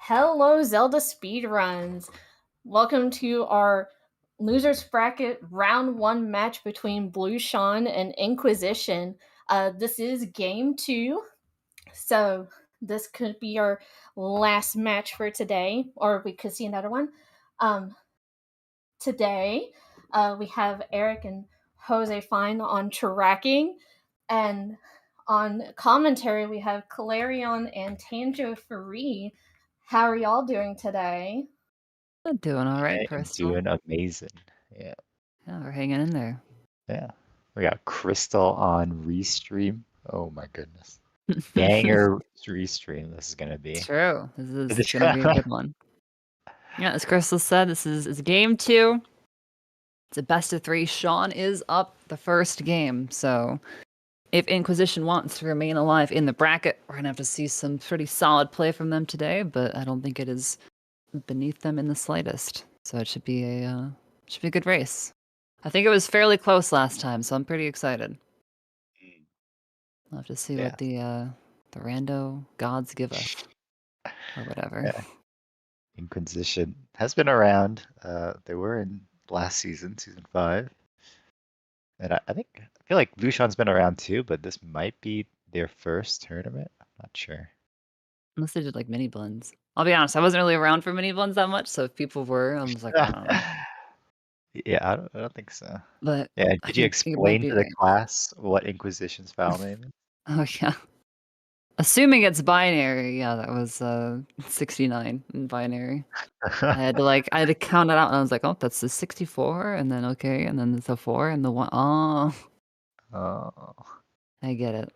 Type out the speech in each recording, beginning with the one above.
Hello, Zelda Speedruns. Welcome to our losers bracket round 1 match between Blueseangfh2 and Inquisition. This is game 2, so this could be our last match for today, or we could see another one. Today, we have Eric and Jose Fine on tracking, and on commentary, we have Calarion and Tanjo Free. How are y'all doing today? I'm doing all right, I'm Crystal. doing amazing. Yeah. Yeah, we're hanging in there. Yeah. We got Crystal on Restream. Oh my goodness. Banger Restream this is gonna be. True. This is gonna be a good one. Yeah, as Crystal said, this is game 2. It's a best of 3. Sean is up the first game, so if Inquisition wants to remain alive in the bracket, we're gonna have to see some pretty solid play from them today, but I don't think it is beneath them in the slightest. So it should be a good race. I think it was fairly close last time, so I'm pretty excited. I'll have to see what the rando gods give us, or whatever. Yeah. Inquisition has been around. They were in last season, season 5. And I feel like Lushan's been around too, but this might be their first tournament. I'm not sure. Unless they did like mini blends. I'll be honest, I wasn't really around for mini blends that much, so if people were, I was like, I don't know. Yeah, I don't think so. But Yeah, I did you think it might explain be to the right. class what Inquisition's file name is? Oh yeah. Assuming it's binary, yeah, that was 69 in binary. I had to count it out, and I was like, oh, that's the 64, and then okay, and then it's a 4 and the 1. Oh, I get it.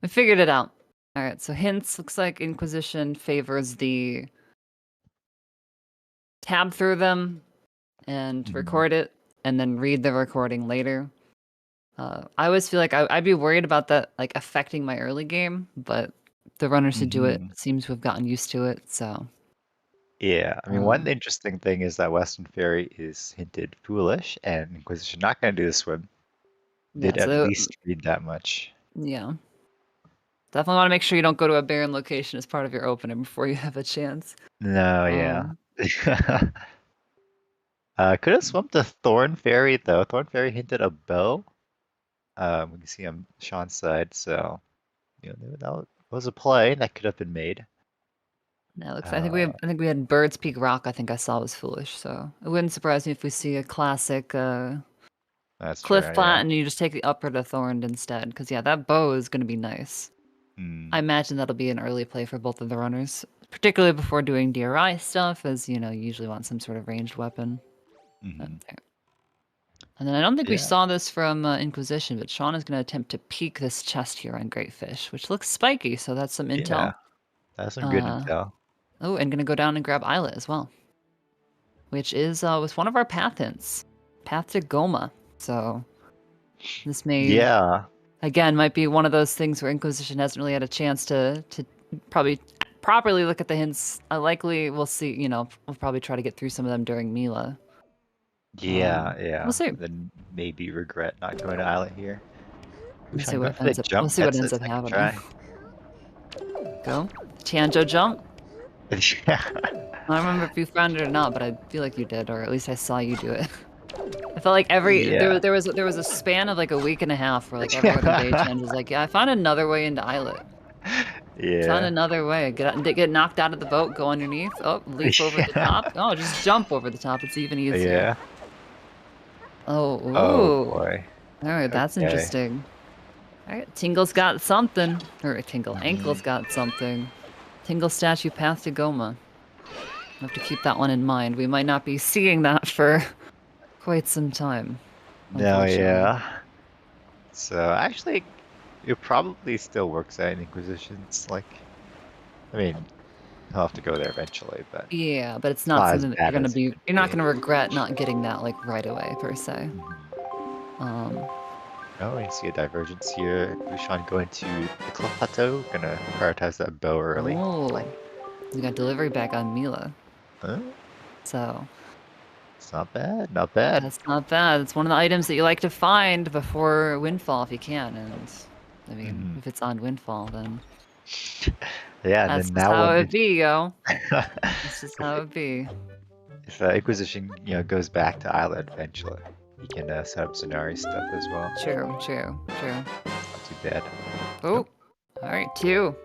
I figured it out. All right, so hints. Looks like Inquisition favors the tab through them and record it, and then read the recording later. I always feel like I'd be worried about that like affecting my early game, but the runners who do it seem to have gotten used to it. So yeah, I mean, one interesting thing is that Western Fairy is hinted foolish, and Inquisition not going to do the swim. Did at least read that much. Yeah. Definitely want to make sure you don't go to a barren location as part of your opener before you have a chance. No, yeah. Could have swum to Thorn Fairy though. Thorn Fairy hinted a bow. We can see on Sean's side, so you know that was a play that could have been made. No, looks. I think we had Bird's Peak Rock. I think I saw was foolish. So it wouldn't surprise me if we see a classic That's cliff true, plat yeah. and you just take the upper to Thorned instead. Because yeah, that bow is going to be nice. I imagine that'll be an early play for both of the runners, particularly before doing DRI stuff, as you know, you usually want some sort of ranged weapon. And then I don't think we saw this from Inquisition, but Sean is going to attempt to peek this chest here on Great Fish, which looks spiky, so that's some intel. Yeah, that's some good intel. Oh, and going to go down and grab Islet as well, which is was one of our path hints, path to Goma. So this may, again, might be one of those things where Inquisition hasn't really had a chance to probably properly look at the hints. Likely we'll see, you know, we'll probably try to get through some of them during Mila. Yeah. We'll see. Then maybe regret not going to Islet here. We'll see what ends up happening. Try. Go. Tanjo jump. I don't remember if you found it or not, but I feel like you did, or at least I saw you do it. I felt like there was a span of like a week and a half where like every other day Change was like, yeah, I found another way into Islet. Yeah. Found another way. Get knocked out of the boat, go underneath. Oh, leap over the top. Oh, just jump over the top. It's even easier. Yeah. Oh, ooh. Oh boy. All right, that's interesting. All right, Tingle's got something. Or Tingle, Ankle's got something. Tingle statue path to Goma. I'll have to keep that one in mind. We might not be seeing that for quite some time. No, yeah. So actually, it probably still works out in Inquisitions. Like, I mean, I'll have to go there eventually, but yeah, but it's not something that you're gonna be. You're not gonna regret not getting that like right away per se. Oh, I see a divergence here. Lushan going to the Cliff Plateau. Gonna prioritize that bow early. Oh, we got delivery back on Mila. Huh? So. It's not bad, not bad. That's not bad. It's one of the items that you like to find before Windfall if you can. And I mean, if it's on Windfall, then. Yeah, and That's then just now how when it be, yo. That's just how it be. if Inquisition, goes back to Island eventually, you can set up scenario stuff as well. True. Not too bad. Oh, all right, 2.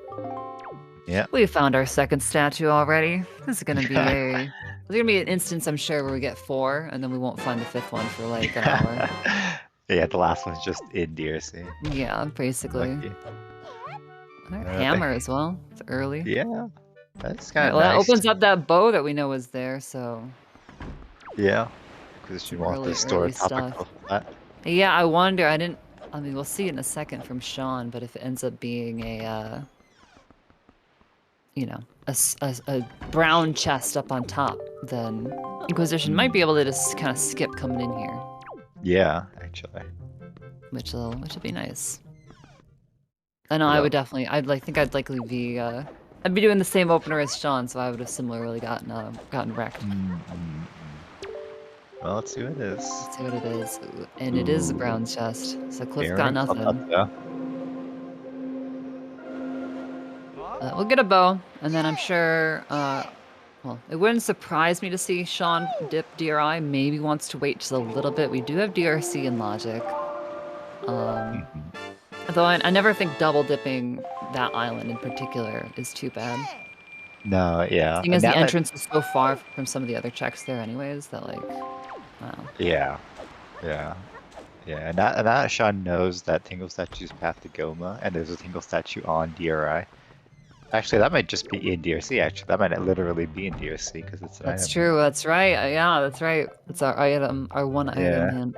Yeah. We found our second statue already. This is gonna be there's gonna be an instance, I'm sure, where we get 4, and then we won't find the 5th one for like an hour. Yeah, the last one's just in DRC. Yeah, basically. Lucky. Alright, hammer as well. It's early. Yeah, that's Alright, kind of well, that nice. opens up that bow that we know is there, so. Yeah, Inquisition wants to store early topical. Yeah, I wonder. I mean, we'll see in a second from Sean, but if it ends up being a, a brown chest up on top, then Inquisition might be able to just kind of skip coming in here. Yeah, actually. Which'll be nice. I know I would definitely. I'd likely be. I'd be doing the same opener as Sean, so I would have similarly gotten wrecked. Well, let's see what it is. Let's see what it is, and it is a brown chest. So Cliff got nothing. We'll get a bow, and then I'm sure. Well, it wouldn't surprise me to see Sean dip DRI. Maybe wants to wait just a little bit. We do have DRC and Logic. Though I never think double dipping that island in particular is too bad. No, yeah. Seeing as the entrance is so far from some of the other checks there anyways, that like, wow. Yeah. And now Sean knows that Tingle Statue's path to Goma, and there's a Tingle Statue on DRI. Actually, that might just be in DRC, actually. That might literally be in DRC, because it's an That's item. true, that's right. Yeah, that's right. It's our item, our one item.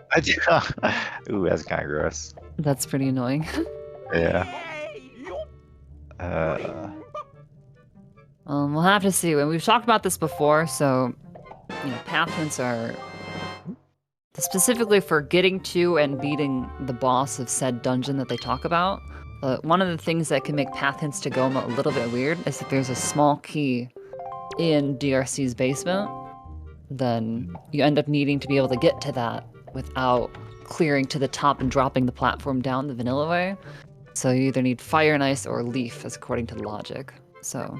Ooh, that's kind of gross. That's pretty annoying. Yeah. We'll have to see. We've talked about this before, so path hints are specifically for getting to and beating the boss of said dungeon that they talk about. One of the things that can make path hints to Goma a little bit weird is if there's a small key in DRC's basement, then you end up needing to be able to get to that without clearing to the top and dropping the platform down the vanilla way. So you either need Fire and Ice or Leaf, as according to the logic. So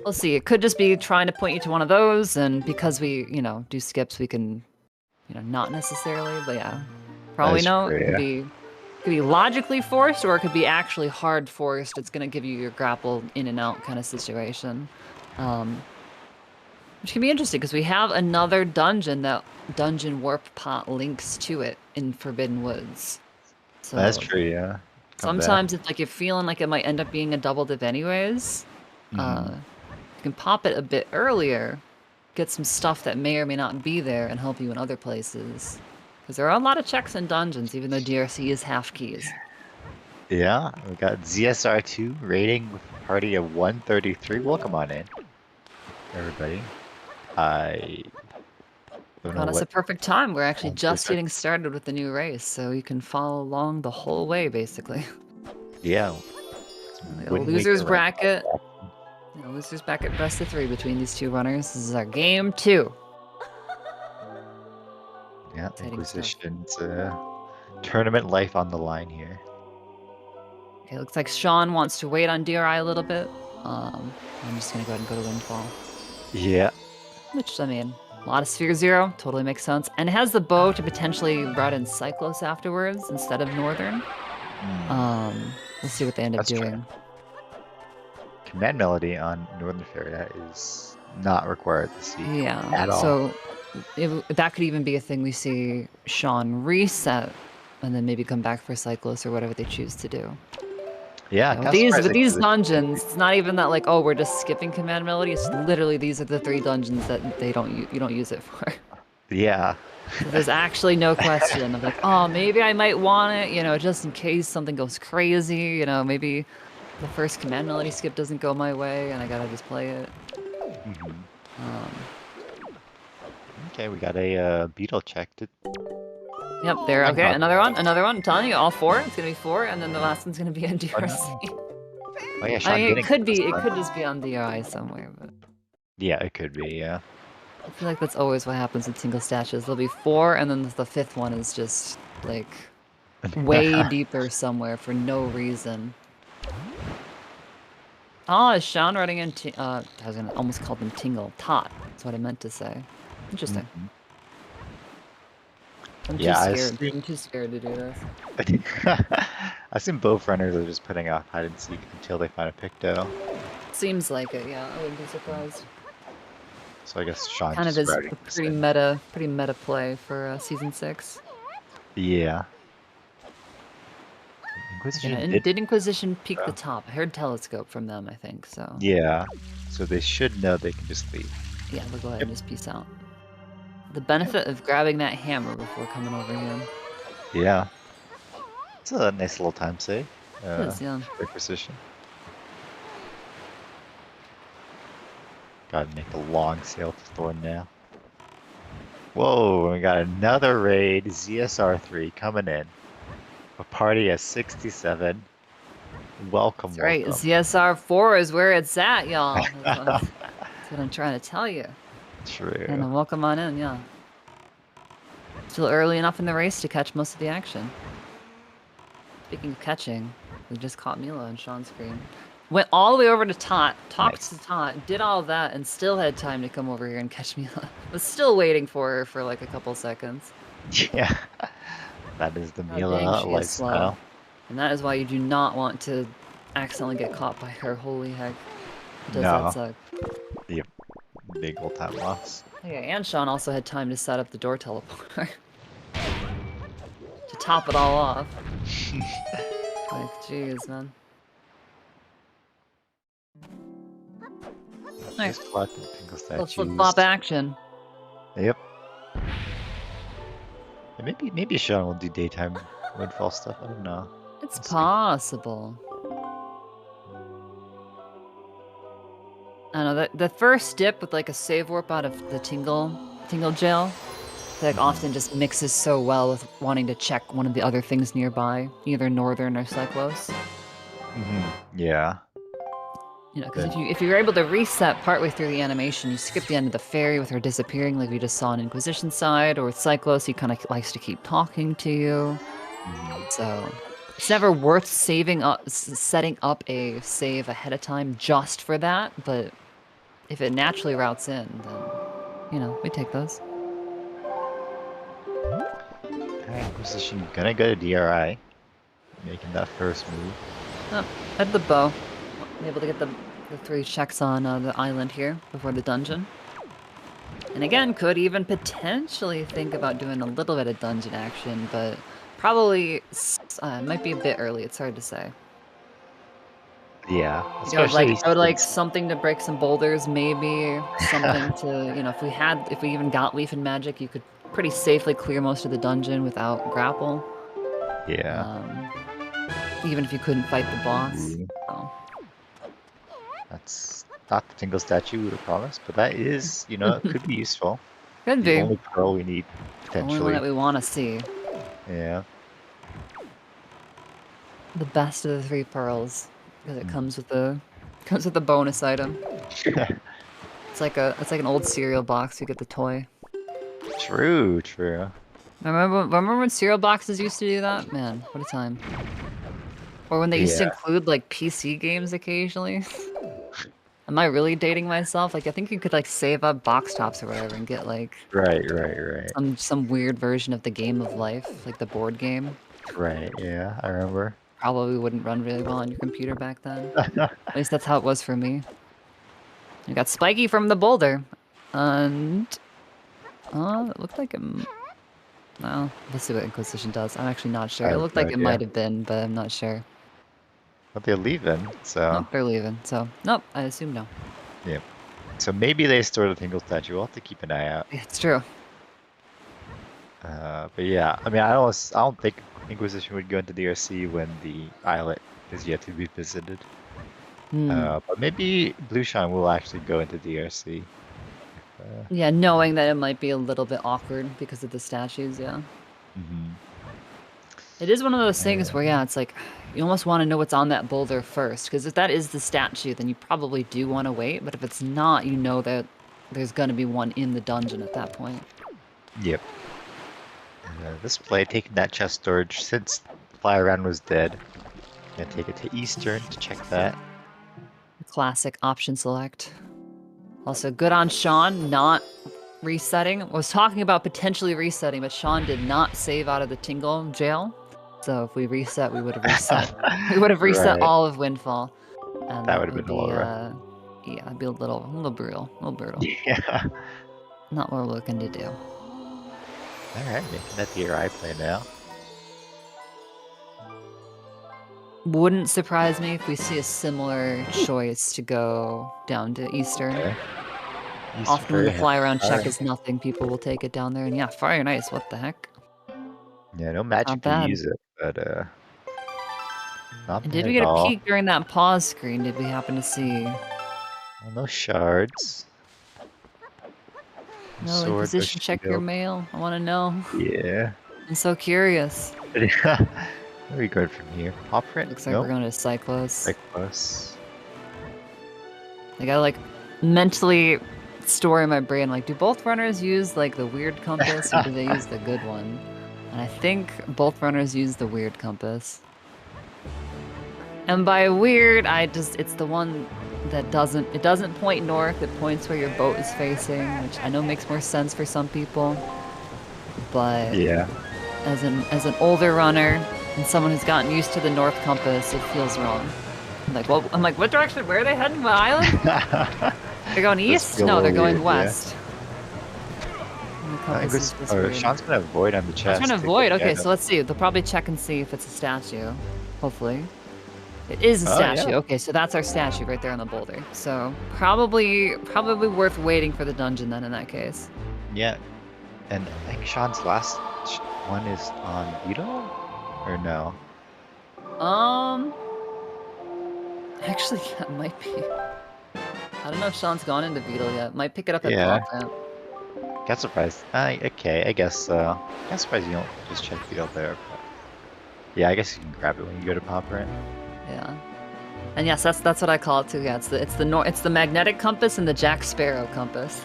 we'll see. It could just be trying to point you to one of those, and because we, do skips, we can, not necessarily, but yeah, probably no. It could be logically forced, or it could be actually hard forced. It's gonna give you your grapple in and out kind of situation, which can be interesting because we have another dungeon that Dungeon Warp Pot links to it in Forbidden Woods. So that's true, yeah. Sometimes it's like you're feeling like it might end up being a double dip anyways. You can pop it a bit earlier, get some stuff that may or may not be there, and help you in other places. Because there are a lot of checks in dungeons, even though DRC is half keys. Yeah, we got ZSR2 rating with a party of 133. Welcome on in, everybody. I don't know. It's a perfect time. We're actually just getting started with the new race, so you can follow along the whole way, basically. Yeah. Losers bracket. Losers bracket best of 3 between these two runners. This is our game 2. Yeah, Inquisition's tournament life on the line here. Okay, looks like Sean wants to wait on DRI a little bit. I'm just gonna go ahead and go to Windfall. Yeah. Which, I mean, a lot of Sphere 0, totally makes sense. And it has the bow to potentially run in Cyclos afterwards instead of Northern. We'll see what they end up doing. True. Command Melody on Northern Feria is not required to see at all. So that could even be a thing we see Sean reset and then maybe come back for Cyclos or whatever they choose to do. Yeah, with these dungeons, it's not even that like, oh, we're just skipping Command Melody. It's literally these are the 3 dungeons that you don't use it for. Yeah. So there's actually no question of like, oh, maybe I might want it, just in case something goes crazy. Maybe the first Command Melody skip doesn't go my way and I gotta just play it. Okay, we got a beetle check. Yep, there. Okay, another one. I'm telling you, all 4. It's gonna be 4, and then the last one's gonna be on DRC. Oh yeah, I mean, it could just be on DRI somewhere, but yeah, it could be. Yeah. I feel like that's always what happens with single stashes. There'll be 4, and then the 5th one is just like way deeper somewhere for no reason. Oh, is Sean running into? I was gonna almost call them Tingle. Tot. That's what I meant to say. Interesting. Mhm. I'm too Yeah, I scared. assume I'm too scared to do this. I assume both runners are just putting off hide and seek until they find a Picto. Seems like it. Yeah, I wouldn't be surprised. So I guess Sean Kind of just is routing a this pretty in. meta play for season 6. Yeah. Yeah, Inquisition and did. did Inquisition peek the uh, top? I heard Telescope from them, I think, so. Yeah. So they should know they can just leave. Yeah, we'll go ahead Yep. and just peace out. The benefit of grabbing that hammer before coming over here. Yeah. It's a nice little time save. It is, yeah. Great precision. Gotta make a long sail to Thorn now. Whoa, we got another raid, ZSR3 coming in. A party at 67. Welcome, That's right, welcome. ZSR4 is where it's at, y'all. That's what I'm trying to tell you. True. And welcome on in, yeah. Still early enough in the race to catch most of the action. Speaking of catching, we just caught Mila on Sean's screen. Went all the way over to Tot, talked Nice. to Tot, did all that, and still had time to come over here and catch Mila. Was still waiting for her for like a couple seconds. Yeah. That is the God dang, Mila she is slow. lifestyle. And that is why you do not want to accidentally get caught by her. Holy heck. Does No. that suck? Yep. Big old time loss. Okay, and Sean also had time to set up the door teleporter. To top it all off. Like, jeez, man. Nice. Just collecting Tingle Little statues. flip-flop action. Yep. And maybe Sean will do daytime windfall stuff. I don't know. It's We'll see. possible. I don't know, the first dip with like a save warp out of the Tingle jail, like often just mixes so well with wanting to check one of the other things nearby, either Northern or Cyclos. Yeah. You know, because if you're able to reset partway through the animation, you skip the end of the fairy with her disappearing, like we just saw on Inquisition side, or with Cyclos, he kind of likes to keep talking to you. So it's never worth setting up a save ahead of time just for that. But if it naturally routes in, then you know we take those. Inquisition gonna go to DRI, making that first move. Oh, I had the bow. I'm able to get the 3 checks on the island here before the dungeon. And again, could even potentially think about doing a little bit of dungeon action, but probably might be a bit early. It's hard to say. Yeah, You know, I would like since- something to break some boulders, maybe something to, you know, if we even got Leaf and Magic, you could pretty safely clear most of the dungeon without grapple. Yeah. Even if you couldn't fight the boss. So. That's not the Tingle statue we would have promised, but that is, you know, it could be useful. Could The be. only pearl we need, The only one potentially. that we want to see. Yeah. The best of the 3 pearls, because it comes with the bonus item. It's like an old cereal box. You get the toy. True, true. Remember when cereal boxes used to do that? Man, what a time. Or when they used to include like PC games occasionally. Am I really dating myself? Like I think you could like save up box tops or whatever and get like Right. some weird version of the Game of Life, like the board game. Right, yeah, I remember. Probably wouldn't run really well on your computer back then. At least that's how it was for me. You got Spiky from the boulder. And it looked like well, let's see what Inquisition does. I'm actually not sure. It looked like it might have been, but I'm not sure. But they're leaving, so... Nope, they're leaving. So, nope, I assume no. Yep. So maybe they store the Tingle statue. We'll have to keep an eye out. Yeah, it's true. But yeah, I mean, I don't think Inquisition would go into DRC when the islet is yet to be visited. But maybe Blueseangfh2 will actually go into DRC. Yeah, knowing that it might be a little bit awkward because of the statues, yeah. It is one of those things where, yeah, it's like, you almost want to know what's on that boulder first, because if that is the statue, then you probably do want to wait, but if it's not, you know that there's going to be one in the dungeon at that point. Yep. This play, taking that chest storage since Fly Around was dead. Gonna take it to Eastern to check that. classic option select. Also, good on Sean, not resetting. I was talking about potentially resetting, but Sean did not save out of the Tingle jail. So if we reset, we would have reset. We would have reset Right. all of Windfall. And That would have been a little rough. yeah, it'd be a little brutal. A little brutal. Yeah. Not what we're looking to do. Alright, making that DRI play now. Wouldn't surprise me if we see a similar choice to go down to Eastern. Okay. Often when the Eastern fly around check Fire. is nothing, people will take it down there. And yeah, fire nice. What the heck? Yeah, no magic Not to bad. use it, but not And bad did we at get a all. peek during that pause screen? Did we happen to see? Well, no shards. No, Sword, no Inquisition, check your shield. mail. I want to know. Yeah. I'm so curious. Where are we going from here? Pop print? Looks like Nope. we're going to Cyclos. Cyclos. I gotta like mentally store in my brain, like, do both runners use like the weird compass or do they use the good one? And I think both runners use the weird compass. And by weird, it's the one that doesn't point north, it points where your boat is facing, which I know makes more sense for some people. But Yeah. as an older runner and someone who's gotten used to the north compass, it feels wrong. I'm like, what direction? Where are they heading? What island? They're going east? feel a No, they're little going weird, west. And the I compass think is just or weird. Sean's gonna avoid on the I'm chest. trying to to avoid. get Okay, at so him. let's see. They'll probably check and see if it's a statue. Hopefully. It is a Oh, statue. yeah. Okay, so that's our statue right there on the boulder. So probably worth waiting for the dungeon then in that case. Yeah. And I think Sean's last one is on Beetle? Or no? Actually, that might be. I don't know if Sean's gone into Beetle yet. Might pick it up at Yeah. Pop Ramp. Got surprised. Okay, I guess so. Got surprised you don't just check Beetle there. But... Yeah, I guess you can grab it when you go to Pop Ramp. Yeah. And yes, that's what I call it too. Yeah, it's the magnetic compass and the Jack Sparrow compass.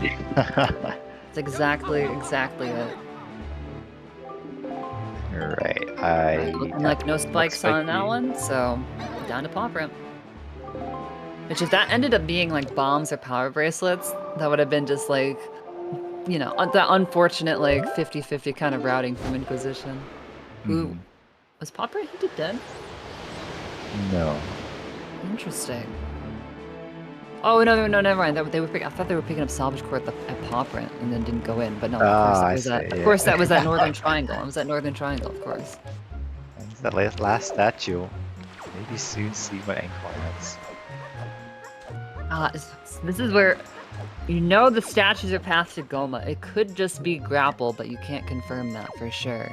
It's exactly it. Alright, Looking like no spikes on that one, so down to Pop Ramp. Which if that ended up being like bombs or power bracelets, that would have been just like, you know, that unfortunate like 50-50 kind of routing from Inquisition. Who was Pop Ramp hinted dead? No. Interesting. Oh no, never mind. I thought they were picking up salvage core at Pop Ramp and then didn't go in. But no, of course that was that Northern Triangle. It was that Northern Triangle, of course. And that last statue. Maybe soon see what ankle has. This is where, you know, the statues are path to Goma. It could just be grapple, but you can't confirm that for sure.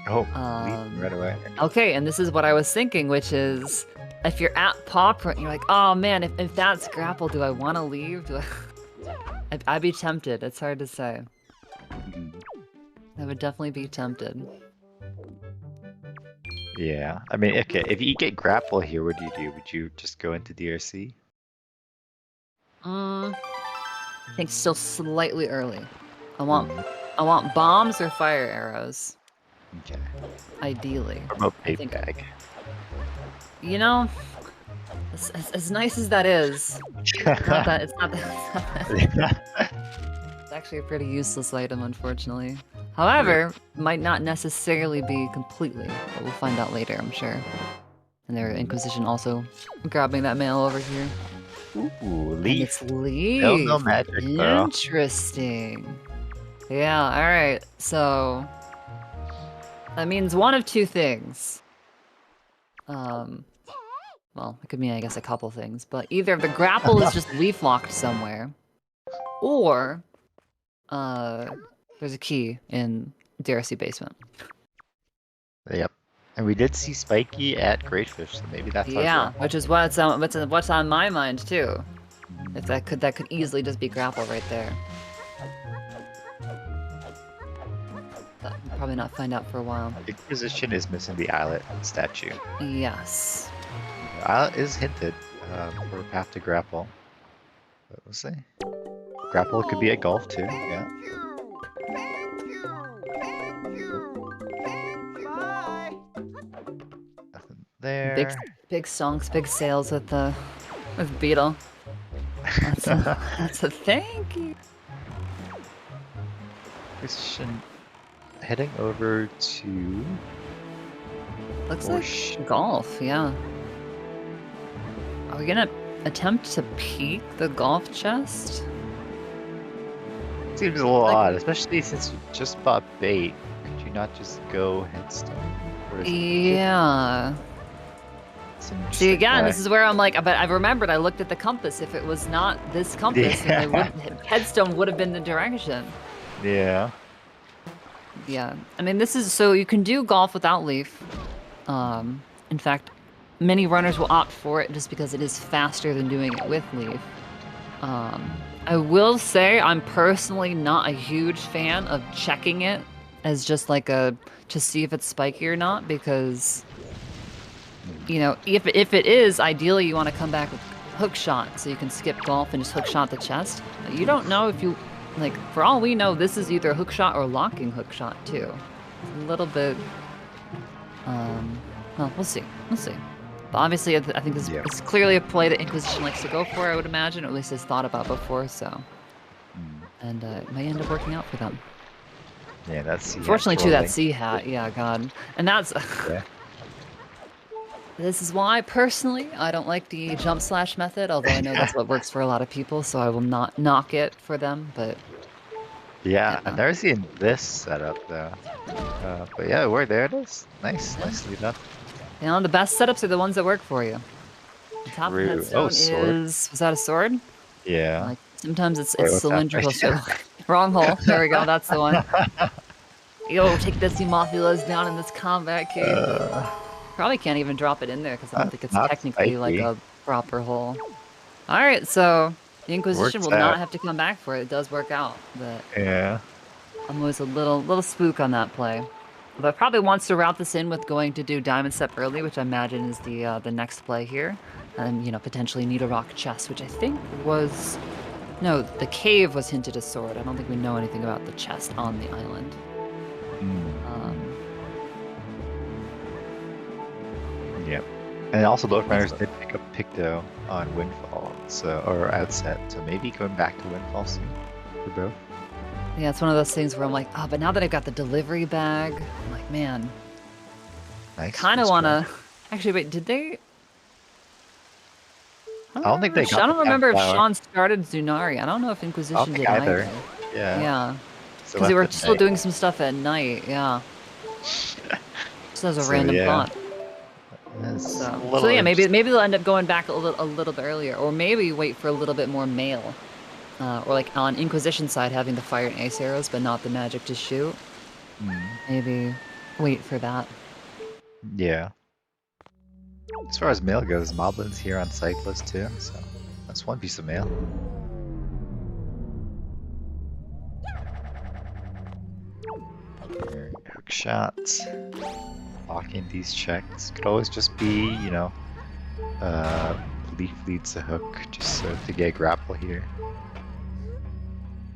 Oh, leave right away. Okay, and this is what I was thinking, which is, if you're at Pop Ramp, you're like, oh man, if that's grapple, do I want to leave? I'd be tempted. It's hard to say. I would definitely be tempted. Yeah, I mean, okay, if you get grapple here, what do you do? Would you just go into DRC? I think still slightly early. I want bombs or fire arrows. Okay. Ideally. Remote paper bag. You know, as nice as that is, it's not that. It's actually a pretty useless item, unfortunately. However, might not necessarily be completely, but we'll find out later, I'm sure. And their Inquisition also grabbing that mail over here. Ooh, And leaf. it's leaf. No magic, though. Interesting. Yeah, alright. So that means one of two things. Well, it could mean, I guess, a couple things, but either the grapple is just leaf locked somewhere, or there's a key in DRC basement. Yep. And we did see Spiky at Greatfish, so maybe that's Yeah, which is what's on my mind too. If that could easily just be grapple right there. But we'll probably not find out for a while. Inquisition is missing the Islet statue. Yes. Islet is hinted for path to grapple. But we'll see. Grapple could be at golf too, yeah. Nothing there. Big songs, big sales with the with Beetle. That's a thank you. Christian heading over to Looks Porsche. like golf, yeah. Are we gonna attempt to peek the golf chest? Seems a little odd, especially since you just bought bait. Could you not just go headstone? Or is it- Yeah. it's an See, interesting again, play. this is where I'm like, but I remembered I looked at the compass. If it was not this compass, then they wouldn't, headstone would have been the direction. Yeah. Yeah, I mean, this is so you can do golf without leaf. In fact, many runners will opt for it just because it is faster than doing it with leaf. I will say I'm personally not a huge fan of checking it as just like to see if it's spiky or not, because you know, if it is, ideally you want to come back with hook shot so you can skip golf and just hook shot the chest. But you don't know if you, like, for all we know, this is either hook shot or locking hook shot too. It's a little bit, well, we'll see. We'll see. But obviously, I think this is clearly a play that Inquisition likes to go for, I would imagine, or at least has thought about before, so. And it may end up working out for them. Yeah, that's Fortunately, too, that sea hat, yeah, God. And that's... Yeah. This is why, personally, I don't like the jump slash method, although I know that's what works for a lot of people, so I will not knock it for them, but... Yeah, I've never seen this setup, though. But yeah, there it is. Nice, nicely done. You know, the best setups are the ones that work for you. The top of the headstone is... Was that a sword? Yeah. Like, sometimes it's what's that? cylindrical. Wrong hole. There we go, that's the one. Yo, take this, you Mothulas, down in this combat cave. Probably can't even drop it in there because I don't think it's technically like a proper hole. Alright, so the Inquisition will not have to come back for it. It does work out, but yeah. I'm always a little spook on that play. But probably wants to route this in with going to do Diamond Step early, which I imagine is the next play here. And, you know, potentially Needle Rock Chest, which I think was... No, the cave was hinted as sword. I don't think we know anything about the chest on the island. Yep. And also both runners did pick up Picto on Windfall, or Outset, so maybe going back to Windfall soon for both. Yeah, it's one of those things where I'm like, oh, but now that I've got the delivery bag, I'm like, man, nice. Kind of want to... Actually, wait, did they... I don't think they got I don't remember if power. Sean started Zunari. I don't know if Inquisition did either. Yeah. Yeah. Because they were still doing some stuff at night, yeah. Just as a random thought. So yeah, maybe they'll end up going back a little bit earlier, or maybe wait for a little bit more mail, or like on Inquisition side having the fire and ace arrows, but not the magic to shoot. Maybe wait for that. Yeah. As far as mail goes, Moblin's here on Cyclist too, so that's one piece of mail. Hook shots. Locking these checks could always just be, you know, leaf leads a hook just so to get a grapple here.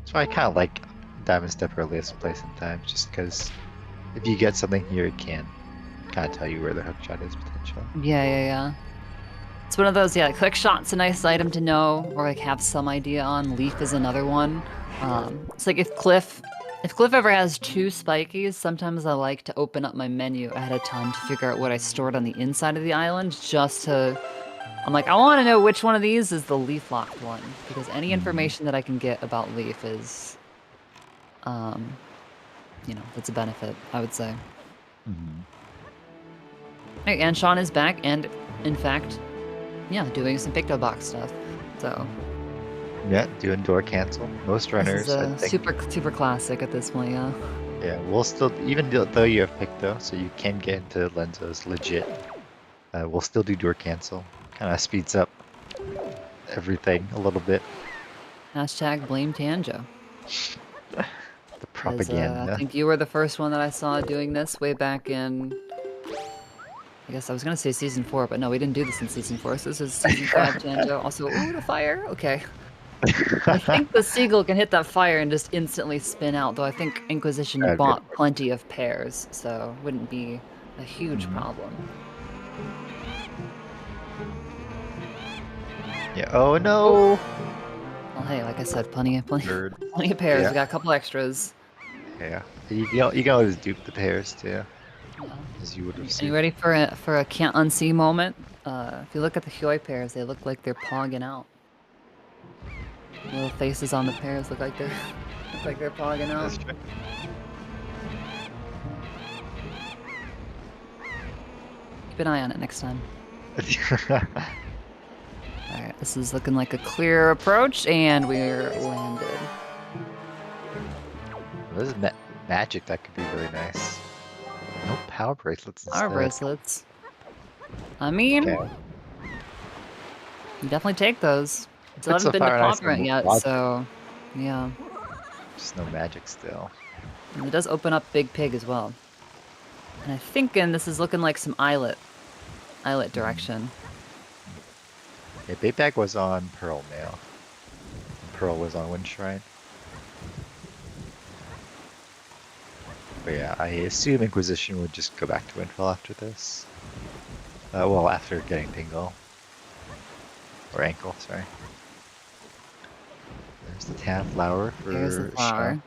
So I kind of like Diamond Step earliest play sometimes, just because if you get something here, it can kind of tell you where the hook shot is potentially. Yeah. It's one of those, yeah, quick shot's a nice item to know, or like have some idea on. Leaf is another one. It's like if Cliff ever has 2 spikies, sometimes I like to open up my menu ahead of time to figure out what I stored on the inside of the island, just to... I'm like, I want to know which one of these is the leaf-locked one, because any information that I can get about leaf is, you know, it's a benefit, I would say. Hey, and Sean is back, and in fact, yeah, doing some Picto Box stuff, so... Yeah, doing door cancel. Most runners, this is I think, super classic at this point, yeah. Yeah, we'll still, even though you have Picto, so you can get into Lenzo's legit, we'll still do door cancel. Kind of speeds up everything a little bit. Hashtag blame Tanjo. The propaganda. I think you were the first one that I saw doing this way back in... I guess I was going to say Season 4, but no, we didn't do this in Season 4, so this is Season 5 Tanjo. Also, ooh, the fire? Okay. I think the Seagull can hit that fire and just instantly spin out, though I think Inquisition bought plenty of pairs, so it wouldn't be a huge problem. Yeah. Oh no. Well, hey, like I said, plenty of pairs. Bird. We got a couple extras. Yeah. You can always dupe the pairs too, Yeah. as you would have Are seen. you ready for a can't unsee moment? If you look at the Hyoi pairs, they look like they're pogging out. Little faces on the pairs look like they're pogging out. That's true. Keep an eye on it next time. Alright, this is looking like a clear approach, and we're landed. This is magic that could be really nice. No power bracelets instead. Power bracelets. I mean, Okay. you definitely take those. Still Puts haven't the been to fire nice Pomperant on yet, logic. so yeah. Just no magic still. And it does open up Big Pig as well. And I think this is looking like some Islet direction. Yeah, Bait Bag was on Pearl Mail. Pearl was on Wind Shrine. But yeah, I assume Inquisition would just go back to Windfall after this. Well, after getting Pingle. Or Ankle, sorry. There's the Tan Flower for Here's the flower.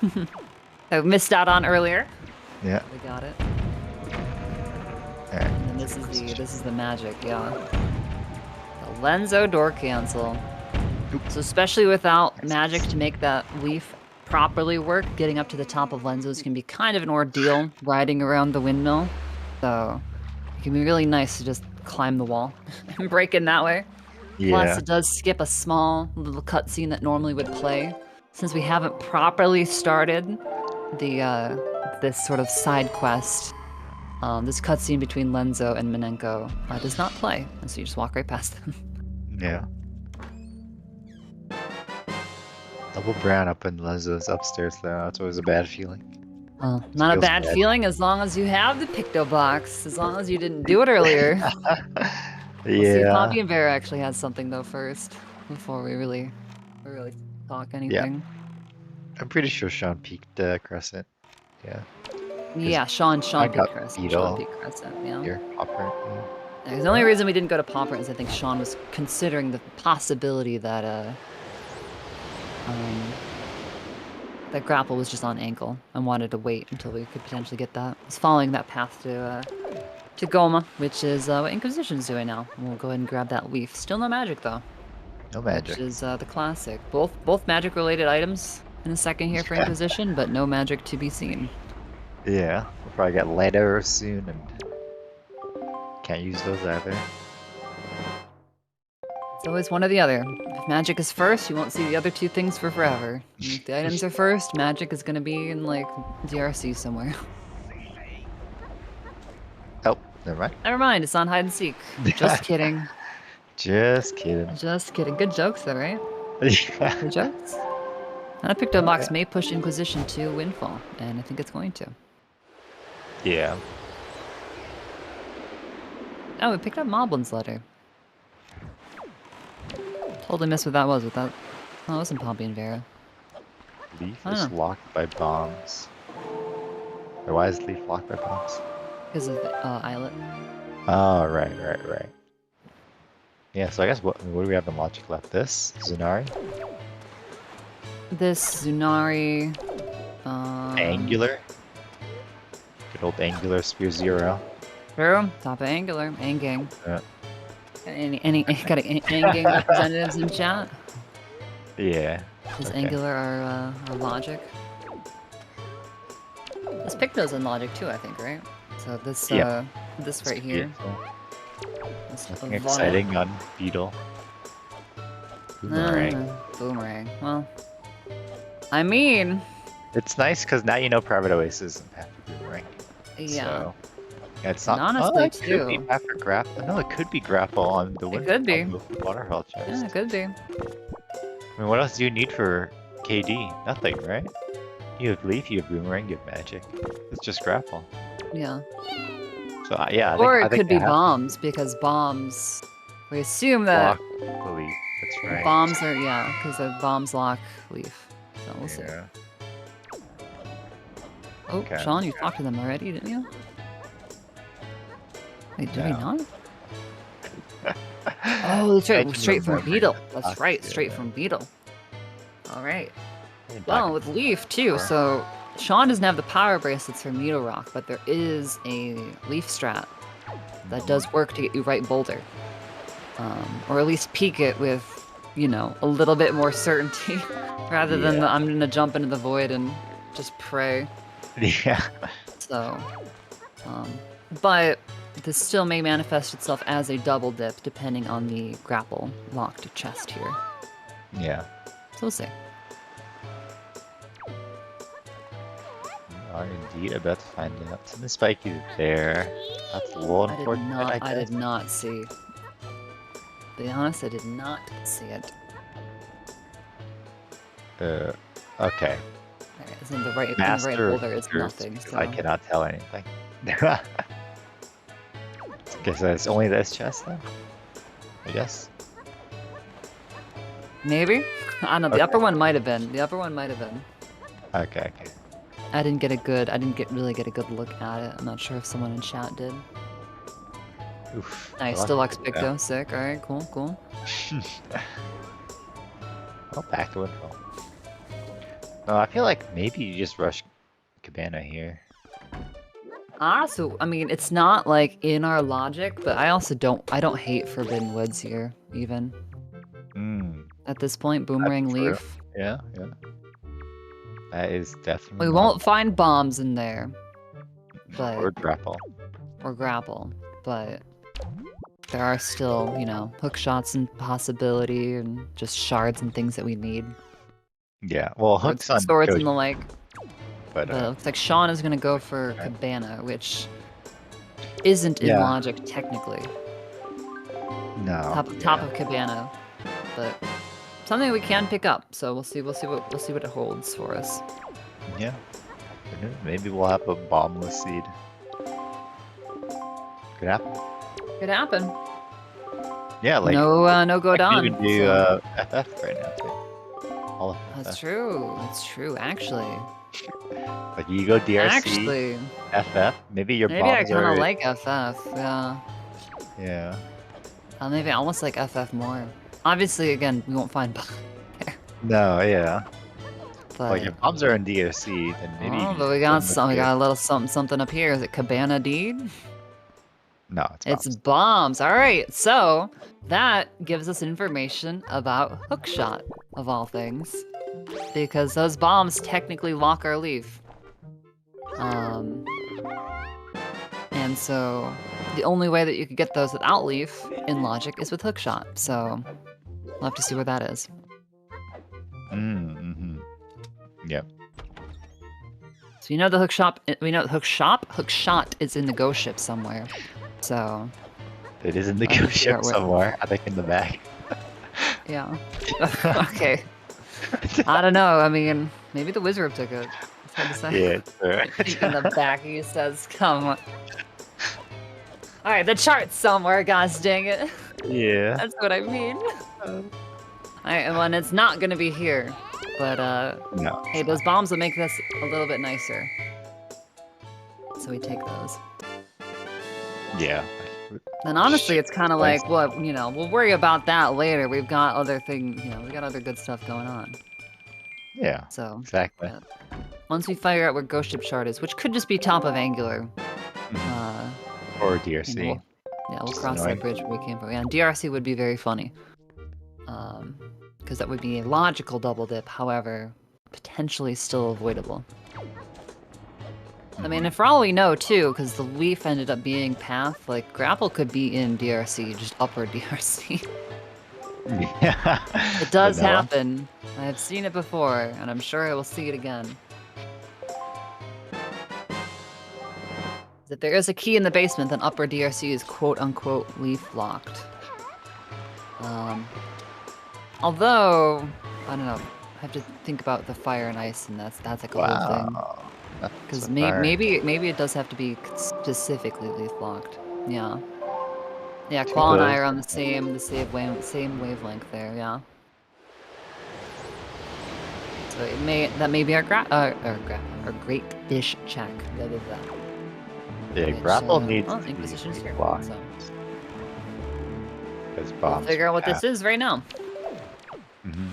Sean. I missed out on earlier. Yeah. We got it. Alright. And then this is the magic, yeah. The Lenzo door cancel. Oop. So especially without magic to make that leaf properly work, getting up to the top of Lenzo's can be kind of an ordeal riding around the windmill. So it can be really nice to just climb the wall and break in that way. Plus Yeah. it does skip a small little cutscene that normally would play. Since we haven't properly started this sort of side quest, this cutscene between Lenzo and Minenko does not play, and so you just walk right past them. Yeah. Double brown up in Lezo's upstairs though. That's always a bad feeling. Well, not a feels bad bad. feeling as long as you have the Picto Box, as long as you didn't do it earlier. We'll see if Yeah. Poppy and Vera actually has something though first, before we really talk anything. I'm pretty sure Sean peaked Crescent. Yeah. Yeah, Sean I peaked got Crescent. Beetle. Sean peaked Crescent, yeah. Here, Popper. Yeah, 'cause the only reason we didn't go to Pomperant is I think Sean was considering the possibility that that grapple was just on ankle and wanted to wait until we could potentially get that. He's following that path to Goma, which is what Inquisition's doing now. We'll go ahead and grab that leaf. Still no magic though. No magic. Which is the classic. Both magic related items in a second here for Inquisition, but no magic to be seen. Yeah. We'll probably get letter soon and can't use those either. It's always one or the other. If magic is first, you won't see the other two things for forever. And if the items are first, magic is gonna be in like DRC somewhere. Oh, never mind. Never mind, it's on hide and seek. Just kidding. Just kidding. Just kidding. Good jokes though, right? Yeah. Good jokes. That Picto Box may push Inquisition to Windfall, and I think it's going to. Yeah. Oh, we picked up Moblin's letter. Totally missed what that was with that. Oh, it wasn't Poppy and Vera. Leaf I don't is know. locked by bombs. Or why is Leaf locked by bombs? Because of the Islet. Oh, right. Yeah, so I guess what do we have in logic left? This? Zunari? This Zunari. Angular? Good old Angular Spear Zero. True. Top of Angular. Angang. Yeah. Any got any Angang representatives in chat? Yeah. Is Okay. Angular our logic? This Picto's in logic too, I think, right? So this Yeah. this This right could be here. it, so This Nothing Violet. exciting on Beetle. Boomerang. Boomerang. Well, I mean, It's nice because now you know Private Oasis and Path for Boomerang. yeah. So, yeah, it's not. And honestly, it could be too. Path for Grapple. No, it could be Grapple on the It could be. on the Waterfall chest. Yeah, it could be. I mean, what else do you need for KD? Nothing, right? You have Leaf, you have Boomerang, you have Magic. It's just Grapple. Yeah. So yeah, Or I it think could be they have bombs, because bombs. We assume to that block the Leaf. That's right. bombs are, yeah, because the bombs lock leaf. So we'll see. Yeah. Oh, Okay. Sean, you talked to them already, didn't you? Wait, did we No. not? Oh, that's I right. can Straight from remember Beetle. that That's box, right. Straight yeah. from Beetle. All right. Been Well, talking with Leaf too. before. So Sean doesn't have the power bracelets for Needle Rock, but there is a Leaf strat that does work to get you right boulder, or at least peak it with, you know, a little bit more certainty, rather than I'm gonna jump into the void and just pray. Yeah. So, but this still may manifest itself as a double dip depending on the grapple locked chest here. Yeah. So we'll see. We are indeed about to find out. So the spiky there. That's a little unfortunate, I did not see. To be honest, I did not see it. Okay. Alright, it's in the right boulder is nothing. So. I cannot tell anything. Guess it's only this chest then? I guess. Maybe? I don't know. The upper one might have been. The upper one might have been. Okay. I didn't really get a good look at it. I'm not sure if someone in chat did. Oof. Nice, Deluxe Picto, sick. Alright, cool. Oh, back to info. No, I feel like maybe you just rush Cabana here. So I mean, it's not like in our logic, but I don't hate Forbidden Woods here, even. At this point, Boomerang Leaf. Yeah. That is definitely. We won't find bombs in there, but or grapple, but there are still, you know, hook shots and possibility, and just shards and things that we need. Yeah, well, hooks on swords and the like. But it looks like Sean is gonna go for Cabana, which isn't in logic technically. No. Top of Cabana, but something we can pick up. So we'll see what it holds for us. Yeah. Maybe we'll have a bombless seed. Could happen. Yeah, like no go down. You can do FF right now too. All of That's true. Actually. Like you go DRC. Actually. FF. Maybe I kind of like FF. Yeah. Yeah. Maybe I almost like FF more. Obviously, again, we won't find bombs there. No, yeah. But like if bombs are in DRC, then maybe. Oh, but we got a little something up here. Is it Cabana Deed? No, it's bombs. All right, so that gives us information about Hookshot, of all things, because those bombs technically lock our leaf. And so the only way that you could get those without leaf in logic is with Hookshot. So we'll have to see where that is. Yep. So you know the Hookshot is in the ghost ship somewhere. So it is in the ghost ship somewhere. I think in the back. Yeah. Okay. I don't know. I mean, maybe the wizard took it. It's hard to say. Yeah, it's fair. In the back, he says, "Come on." All right, the chart's somewhere. Gosh dang it. Yeah. That's what I mean. All right, and it's not gonna be here, but no. Hey, those bombs will make this a little bit nicer. So we take those. Yeah. And honestly, it's kind of like, well, you know, we'll worry about that later. We've got other things, you know, we got other good stuff going on. Yeah. So exactly. Yeah. Once we figure out where Ghost Ship Chart is, which could just be top of Angular. Or DRC. We'll cross that bridge where we came from. Yeah, and DRC would be very funny. Because that would be a logical double dip, however, potentially still avoidable. I mean, and for all we know, too, because the leaf ended up being path, like, grapple could be in DRC, just upward DRC. Yeah. It does happen. I've seen it before, and I'm sure I will see it again. If there is a key in the basement, then upper DRC is quote-unquote leaf locked. Although, I don't know, I have to think about the fire and ice, and that's like a whole thing. Because maybe it does have to be specifically leaf locked. Yeah. Yeah, Qual and I are on the same wavelength there. Yeah. So that may be our great dish check. Blah, blah, blah. Yeah, grapple needs Inquisition's here. blocked. So. Because We'll bombs. figure out what this is right now. Mm-hmm.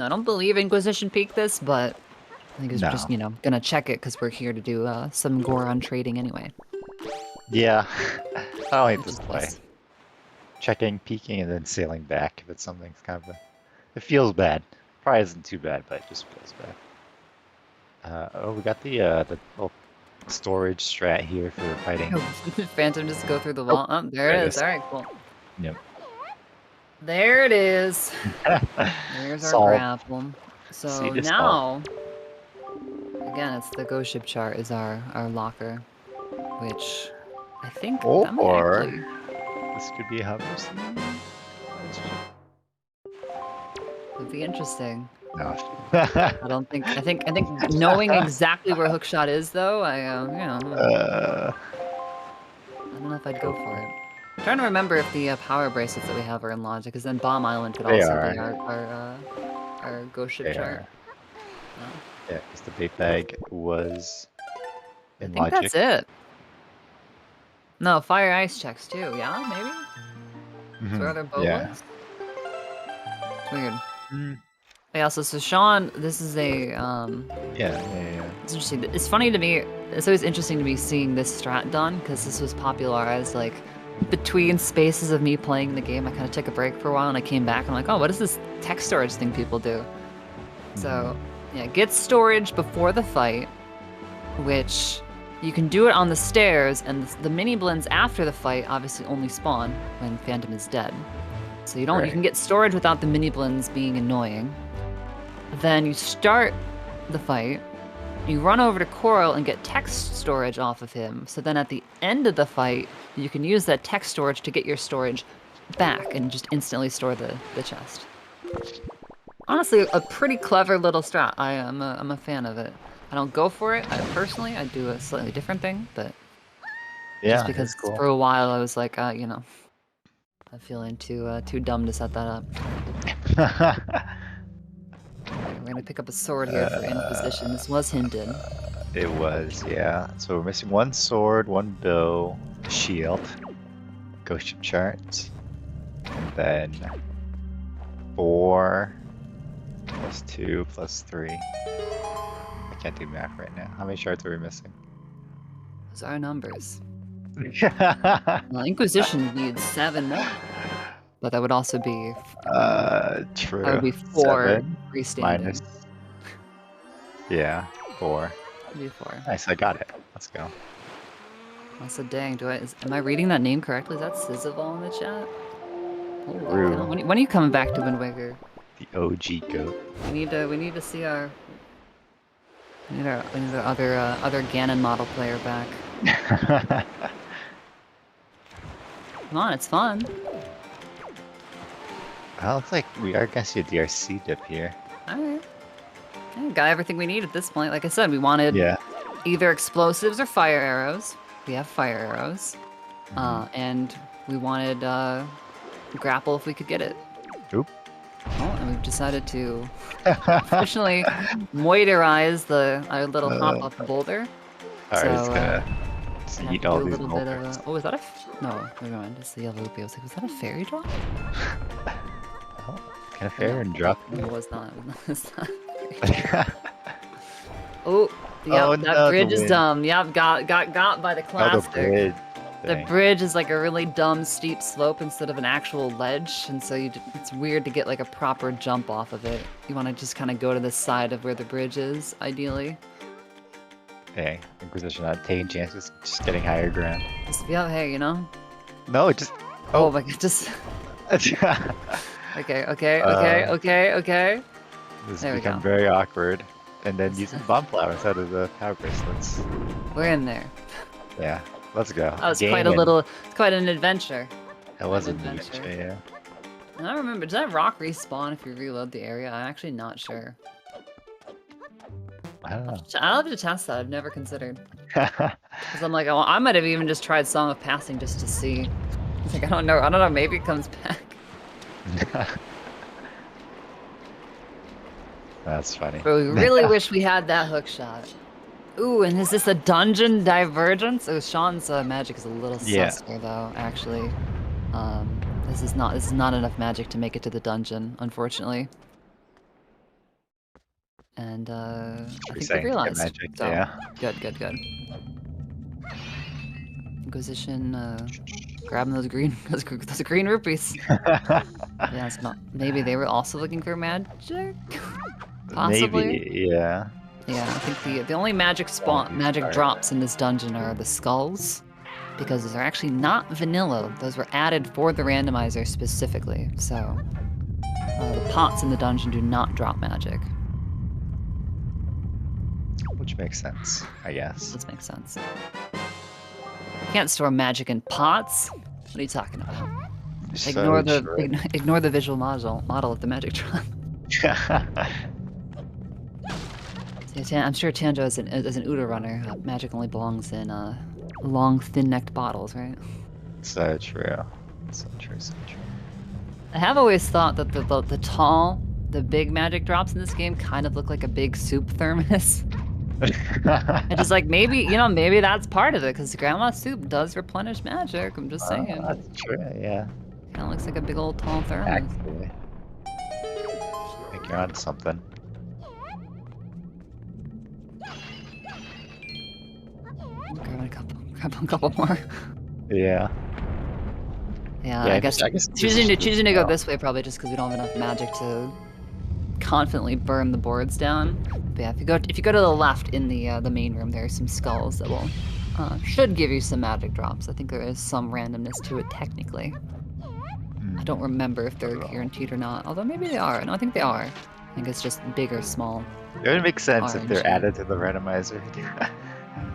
I don't believe Inquisition peaked this, but I think it's No. just, gonna check it because we're here to do some Goron trading anyway. Yeah. I don't hate Which this is play. nice. Checking, peeking, and then sailing back if it's something's kind of it feels bad. Probably isn't too bad, but it just feels bad. Oh, we got the little storage strat here for fighting. Phantom just go through the wall. Oh, there it is. All right, cool. Yep. There it is. There's our Solved. grapple. So See this now, again, it's the ghost ship chart is our locker, which I think that might Or actually... this could be a hover scene. Would be interesting. No. I think knowing exactly where hookshot is though, I don't know if I'd go for it. I'm trying to remember if the power bracelets that we have are in logic, because then Bomb Island could They also are. be our ghost ship chart. No? Yeah, because the bait bag was in I think logic. that's it. No, fire ice checks too. Yeah, maybe. Is where their bow was? It's weird. Mm. Yeah, so Sean, this is a Yeah. it's interesting. It's funny to me. It's always interesting to me seeing this strat done because this was popularized like between spaces of me playing the game. I kind of took a break for a while and I came back and I'm like, oh, what is this text storage thing people do? So yeah, get storage before the fight, which you can do it on the stairs, and the mini blends after the fight obviously only spawn when Phantom is dead. So you can get storage without the mini blends being annoying. Then you start the fight, you run over to Coral and get text storage off of him. So then at the end of the fight, you can use that text storage to get your storage back and just instantly store the chest. Honestly, a pretty clever little strat. I'm a fan of it. I don't go for it. I do a slightly different thing, but just because cool. for a while I was like, I'm feeling too dumb to set that up. We're gonna pick up a sword here for Inquisition. This was hinted. It was, yeah. So we're missing one sword, one bow, a shield, ghost ship chart, and then 4 plus 2 plus 3. I can't do math right now. How many shards are we missing? Those are numbers. Well, Inquisition needs 7 more. But that would also be... True. That would be 4 7 freestanding. minus... Yeah, 4. That'd be 4. Nice, I got it. Let's go. I said, dang, am I reading that name correctly? Is that Sizzleval in the chat? Holy Rue. cow. When are you coming back to Wind Waker? The OG goat. We need to see our... We need our other Ganon model player back. Come on, it's fun. Well, looks like we are gonna see a DRC dip here. Alright. Okay, got everything we need at this point. Like I said, we wanted either explosives or fire arrows. We have fire arrows. And we wanted grapple if we could get it. Oop. Oh, and we've decided to officially moiterize our little hop-up boulder. Alright, it's So, gonna just eat all these bit of boulders. oh, is that a... No, never mind. It's the yellow loopy. I was like, was that a fairy drop? Oh, kind of fair and drop. No, it was not. It was not. Oh, yeah, Oh, that no, bridge the is wind. dumb. Yep, got by the Oh, classic. the bridge. The thing. bridge is like a really dumb steep slope instead of an actual ledge, and so it's weird to get like a proper jump off of it. You want to just kind of go to the side of where the bridge is, ideally. Hey, Inquisition not taking chances, just getting higher ground. Just, yeah, hey, you know? No, just... Oh my god, just... Okay. This There has we become go. very awkward. And then use the bomb flower instead of the power bracelets. We're in there. Yeah, let's go. That was quite an adventure. That was an an adventure. adventure, yeah. I don't remember, does that rock respawn if you reload the area? I'm actually not sure. I don't know. I'll have to test that, I've never considered. Because I'm like, I might have even just tried Song of Passing just to see. It's like, I don't know, maybe it comes back. That's funny. But we really wish we had that hook shot. Ooh, and is this a dungeon divergence? Oh, Sean's magic is a little Yeah. sus here, though. Actually, this is not enough magic to make it to the dungeon, unfortunately. And I think they've saying to get realized. magic, So yeah. good. Inquisition, grabbing those green those green rupees. Yeah, it's not. Maybe they were also looking for magic. Possibly. Maybe, yeah. Yeah, I think the only magic drops in this dungeon are the skulls, because those are actually not vanilla. Those were added for the randomizer specifically. So the pots in the dungeon do not drop magic. Which makes sense, I guess. This makes sense. You can't store magic in pots. What are you talking about? Ignore the visual model of the magic drop. I'm sure Tanjo, as an Uda runner, magic only belongs in long, thin-necked bottles, right? So true. So true. I have always thought that the big magic drops in this game kind of look like a big soup thermos. And just like maybe that's part of it, because Grandma Soup does replenish magic. I'm just saying. That's true. Yeah. Kind of looks like a big old tall thermos. Actually, I think you're on something. Grab a couple more. Yeah. Yeah, I guess choosing to go this way probably just because we don't have enough magic to confidently burn the boards down. But yeah, if you go to the left in the main room, there are some skulls that will should give you some magic drops. I think there is some randomness to it technically. I don't remember if they're guaranteed or not. Although maybe they are. No, I think they are. I think it's just big or small. It would make sense if they're RNG. added to the randomizer.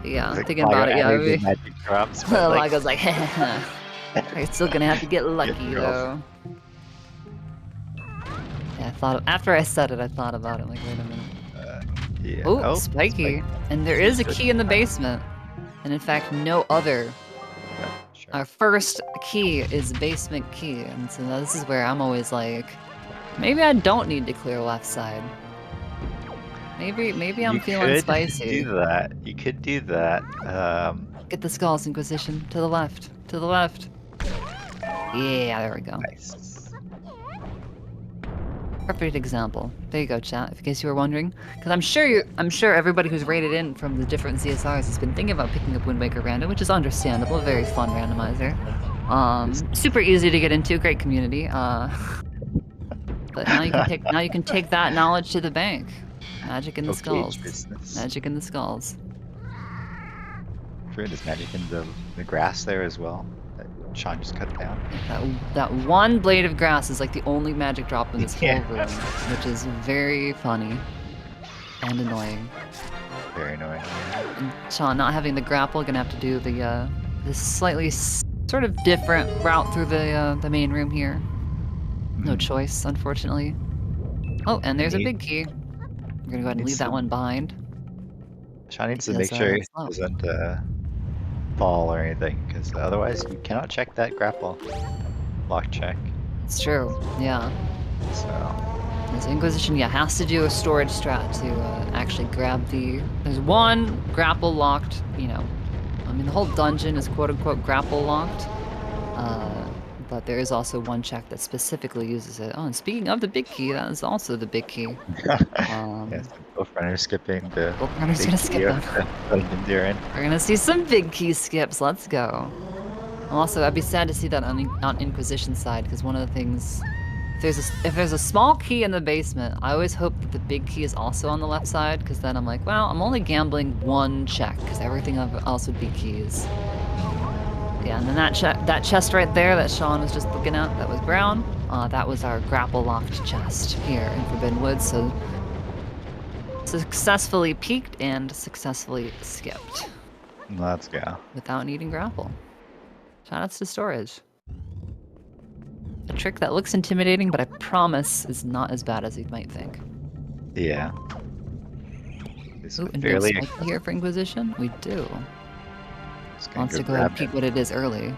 Yeah, Like, thinking about it, yeah. adding the magic drops. But like, Lago's like, I'm still gonna have to get lucky though. Yeah, after I said it, I thought about it. Like, wait a minute. yeah. Oh, spiky. And there is a key in the basement. And in fact, no other. Yeah, sure. Our first key is basement key. And so this is where I'm always like, maybe I don't need to clear left side. Maybe I'm feeling spicy. You could do that. Get the skulls, Inquisition. To the left. To the left. Yeah, there we go. Nice. Perfect example. There you go, chat. In case you were wondering, because I'm sure everybody who's rated in from the different CSRs has been thinking about picking up Wind Waker Random, which is understandable. A very fun randomizer. Super easy to get into. Great community. But now you can take that knowledge to the bank. Magic in the skulls. Magic in the skulls. Sure, there's magic in the grass there as well. That Sean just cut down. That one blade of grass is like the only magic drop in this whole room, which is very funny and annoying. Very annoying. And Sean not having the grapple, gonna have to do the this slightly sort of different route through the main room here. No choice, unfortunately. Oh, and there's a big key. We're gonna go ahead and leave that one behind. Sean needs to make sure he doesn't fall or anything, because otherwise you cannot check that grapple. Lock check. It's true, yeah. So. This Inquisition, has to do a storage strat to actually grab the... There's one grapple locked, I mean, the whole dungeon is quote-unquote grapple locked. But there is also one check that specifically uses it. Oh, and speaking of the big key, that is also the big key. Yes, both runners skipping the both runners big gonna skip them. We're gonna see some big key skips. Let's go. Also, I'd be sad to see that on Inquisition side, because one of the things, if there's a small key in the basement, I always hope that the big key is also on the left side, because then I'm like, well, I'm only gambling one check, because everything else would be keys. Yeah, and then that chest right there that Sean was just looking at, that was brown, that was our grapple-locked chest here in Forbidden Woods, so successfully peeked and successfully skipped. Let's go. Without needing grapple. Shoutouts to storage. A trick that looks intimidating, but I promise is not as bad as you might think. Yeah. Ooh, and fairly here for Inquisition? We do. Wants to go ahead and peek what it is early.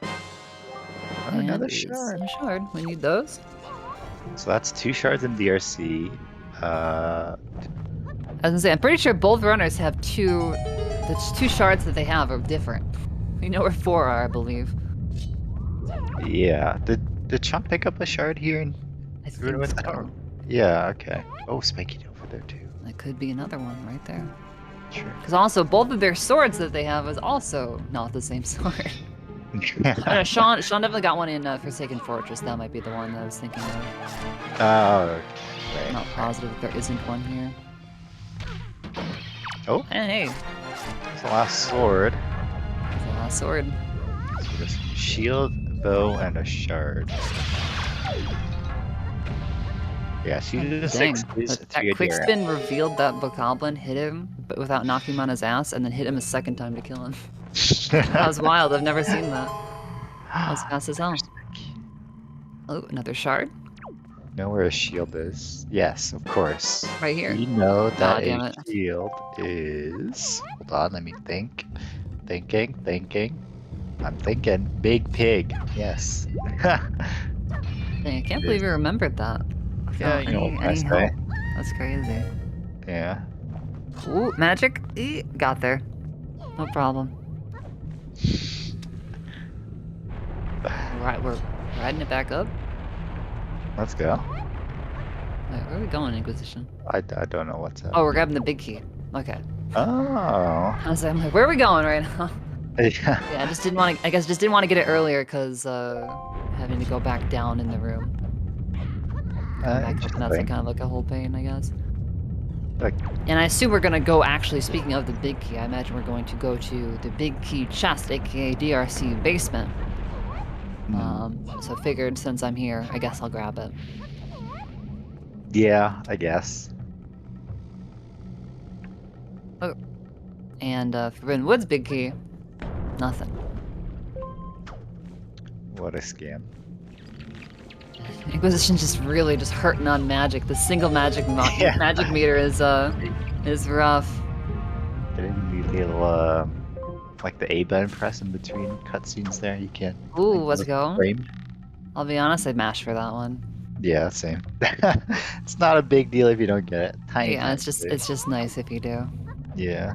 Oh, another shard. A shard. We need those. So that's 2 shards in DRC. I was gonna say, I'm pretty sure both runners have two. The two shards that they have are different. We know where 4 are, I believe. Yeah. Did Sean pick up a shard here in I think Ruins? I so. don't. Yeah. Okay. Oh, Spiky over there too. That could be another one right there. Sure. Because also, both of their swords that they have is also not the same sword. Sean definitely got one in Forsaken Fortress. That might be the one that I was thinking of. Oh. I'm not positive if there isn't one here. Oh. And hey, It's the last sword. there's the last sword. So this shield, bow, and a shard. Yeah, she did a Dang, 6. that quick spin revealed that Bokoblin hit him, but without knocking him on his ass, and then hit him a second time to kill him. That was wild. I've never seen that. That was fast as hell. Oh, another shard? Know where a shield is? Yes, of course. Right here. We know that damn a it. shield is. Hold on, let me think. Thinking. I'm thinking. Big pig. Yes. Dang, I can't believe you remembered that. Yeah, you know what I say. That's crazy. Yeah. Ooh, magic. Got there. No problem. Right, we're riding it back up. Let's go. Wait, where are we going, Inquisition? I don't know what's up. Oh, we're grabbing the big key. Okay. Oh. I'm like, where are we going right now? Yeah. Yeah, I just didn't want to. I guess just didn't want to get it earlier because having to go back down in the room. Back up, and that's kind of like a whole pain, I guess. Like, and I assume we're gonna go. Actually, speaking of the big key, I imagine we're going to go to the big key chest, aka DRC basement. So figured since I'm here, I guess I'll grab it. yeah, I guess. Oh, and Forbidden Woods big key, nothing. What a scam. Inquisition's just really just hurting on magic. The single magic magic meter is rough. Getting the little like the A button press in between cutscenes there. You can't. Ooh, let's go. Framed. I'll be honest, I mashed for that one. Yeah, same. It's not a big deal if you don't get it. Tiny. Yeah, it's just nice if you do. Yeah.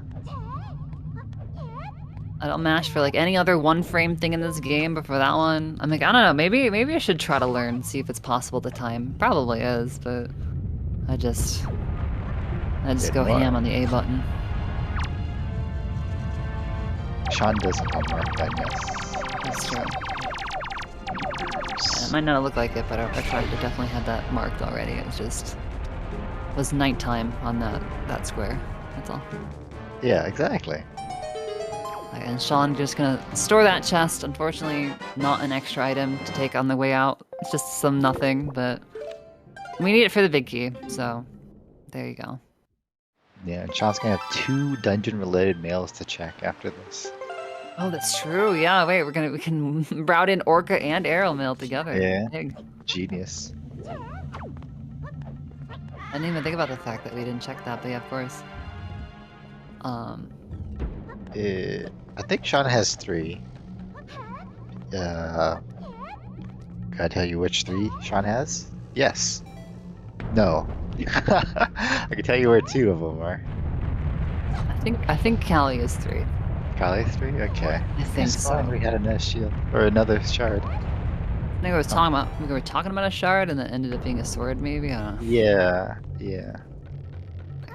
I don't mash for like any other one frame thing in this game, but for that one, I'm like, I don't know, maybe I should try to learn, see if it's possible to time. Probably is, but I just go ham on the A button. Sean doesn't homework, I guess. That's true. Yeah, it might not look like it, but I tried to definitely had that marked already. It was nighttime on that square. That's all. Yeah, exactly. And Sean just gonna store that chest. Unfortunately, not an extra item to take on the way out. It's just some nothing, but we need it for the big key. So there you go. Yeah, and Sean's gonna have 2 dungeon-related mails to check after this. Oh, that's true. Yeah, wait, we can route in Orca and Arrow Mail together. Yeah. Big. Genius. I didn't even think about the fact that we didn't check that, but yeah, of course. I think Sean has 3. Can I tell you which 3 Sean has? Yes. No. I can tell you where 2 of them are. I think Callie is 3. Probably 3? Okay. I think so. We had another shield. Or another shard. I think we were talking about a shard and then ended up being a sword, maybe. I don't know. Yeah.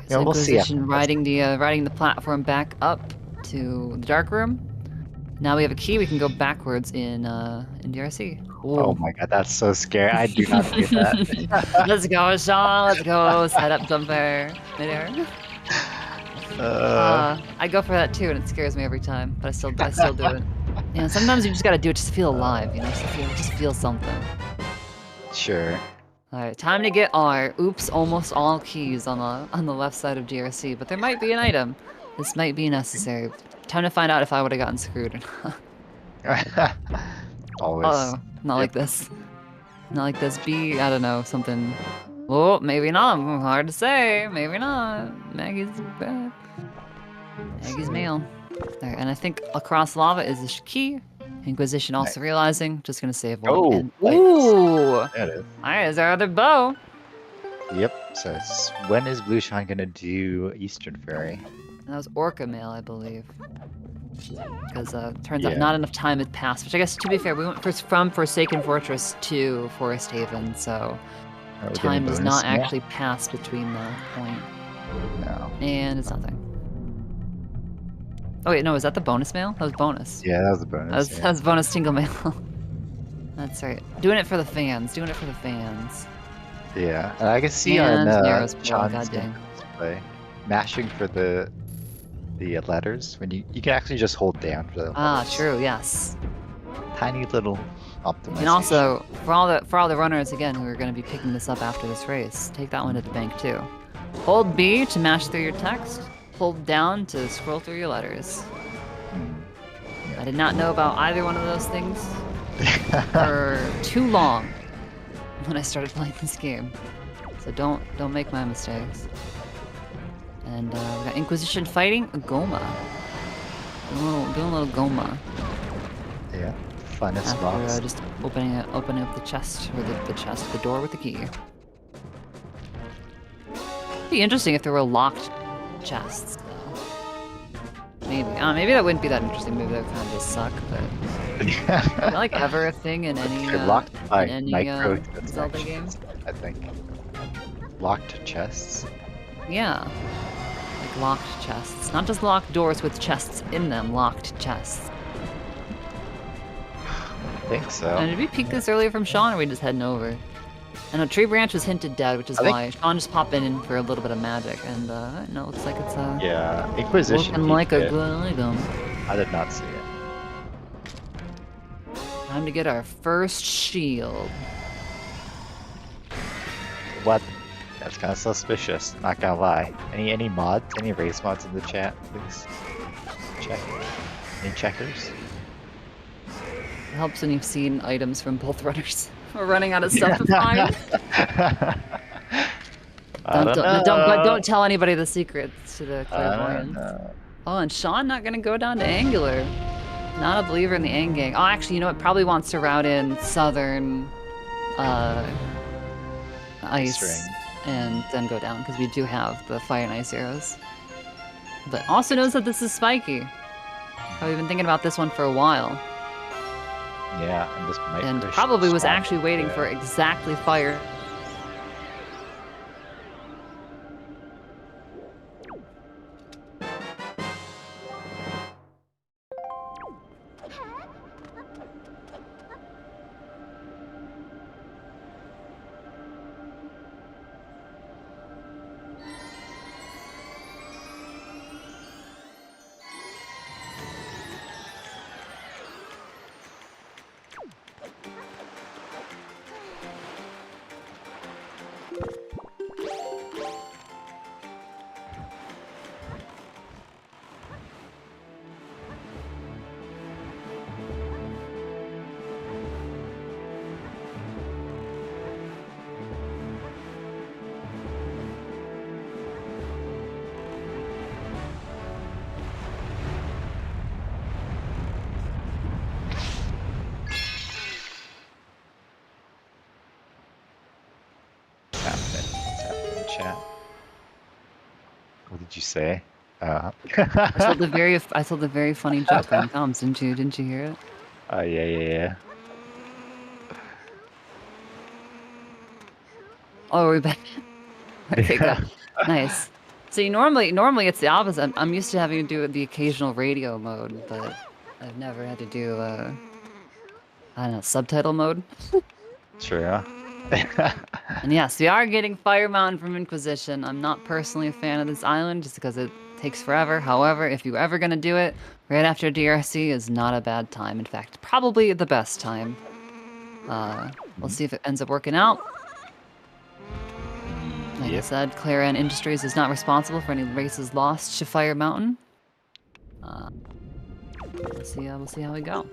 So we'll see. Inquisition riding the platform back up to the dark room. Now we have a key. We can go backwards in DRC. Ooh. Oh my god, that's so scary. I do not do that. Let's go, Sean. Let's go. Set up jumper. Midair. I go for that too, and it scares me every time. But I still do it. Yeah, sometimes you just gotta do it just to feel alive, you know, just feel something. Sure. All right, time to get our almost all keys on the left side of DRC. But there might be an item. This might be necessary. Time to find out if I would have gotten screwed or not. Always. Oh, not like this. Not like this. I don't know, something. Oh, maybe not. Hard to say. Maybe not. Maggie's bad. Maggie's mail. There, and I think across lava is the key. Inquisition also realizing. Just gonna save one. Oh, Ooh! there it is. Alright, is our other bow. Yep. So when is Blueshawn gonna do Eastern Fairy? That was Orca Mail, I believe. Because turns out Yeah. not enough time had passed. Which I guess, to be fair, we went from Forsaken Fortress to Forest Haven, so Are we getting time does bonus not mail? actually pass between the point. No. And it's nothing. Oh wait, no, is that the bonus mail? That was bonus. Yeah, that was a bonus. That was bonus tingle mail. That's right. Doing it for the fans. Doing it for the fans. Yeah, and I can see on And Narrow's Paw, Sean's god dang. display, mashing for the letters when you can actually just hold down for the Ah, letters. true. Yes. Tiny little optimization. And also, for all the runners again who are going to be picking this up after this race, take that one to the bank too. Hold B to mash through your text. Hold down to scroll through your letters. I did not know about either one of those things for too long when I started playing this game. So don't make my mistakes. And we got Inquisition fighting a Goma. Doing a little Goma. Yeah, funnest After box. just opening up the chest, or the door with the key. Be interesting if there were locked chests, though. Maybe that wouldn't be that interesting. Maybe that would kind of just suck. But is that like ever a thing in any They're locked by in any micro Zelda game? I think. Locked chests. Yeah, like locked chests, not just locked doors with chests in them. Locked chests. I think so. And did we peek this earlier from Sean, or are we just heading over? And a tree branch was hinted dead, which is why Sean just popped in for a little bit of magic, and no, it looks like it's Yeah, Inquisition. looking like a peaked it. good item. I did not see it. Time to get our first shield. What? That's kind of suspicious. Not gonna lie. Any mods? Any race mods in the chat, please? Check. Any checkers? It helps when you've seen items from both runners. We're running out of stuff to find. Don't tell anybody the secrets to the clairvoyants. Oh, and Sean not gonna go down to Angular. Not a believer in the Ang Gang. Oh, actually, you know what? Probably wants to route in Southern Ice Ring. and then go down, because we do have the Fire and Ice arrows. But also knows that this is spiky. I've been thinking about this one for a while. Yeah, and this might And push probably was Swamp, actually waiting for exactly fire. What's happening in the chat? What did you say? I told the very funny joke on comms, didn't you hear it? Yeah. Oh, are we back? Okay, good. Nice. See, normally it's the opposite. I'm used to having to do the occasional radio mode, but I've never had to do I don't know, subtitle mode. True. And yes, we are getting Fire Mountain from Inquisition. I'm not personally a fan of this island just because it takes forever. However, if you're ever gonna do it, right after DRC is not a bad time. In fact, probably the best time. We'll see if it ends up working out. Like I said, Clarion Industries is not responsible for any races lost to Fire Mountain. We'll see how we go.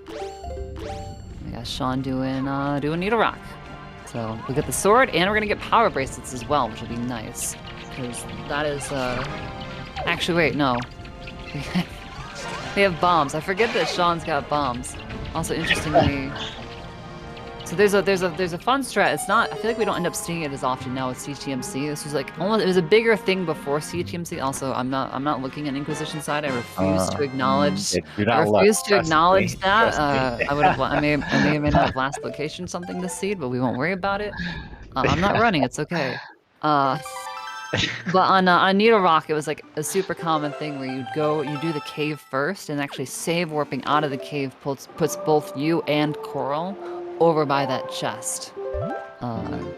We got Sean doing Needle Rock. So we get the sword, and we're gonna get power bracelets as well, which will be nice. Because that is actually wait, no. We have bombs. I forget that Sean's got bombs. Also, interestingly, So there's a fun strat. It's not. I feel like we don't end up seeing it as often now with CTMC. This was like almost. It was a bigger thing before CTMC. Also, I'm not looking at Inquisition side. I refuse to acknowledge. Yeah, do I not look. refuse to Trust acknowledge me. that. Trust me. I would have. I may or may not have last location something this seed, but we won't worry about it. I'm not running. It's okay. But on Needle Rock, it was like a super common thing where you do the cave first, and actually save warping out of the cave puts both you and Coral over by that chest. I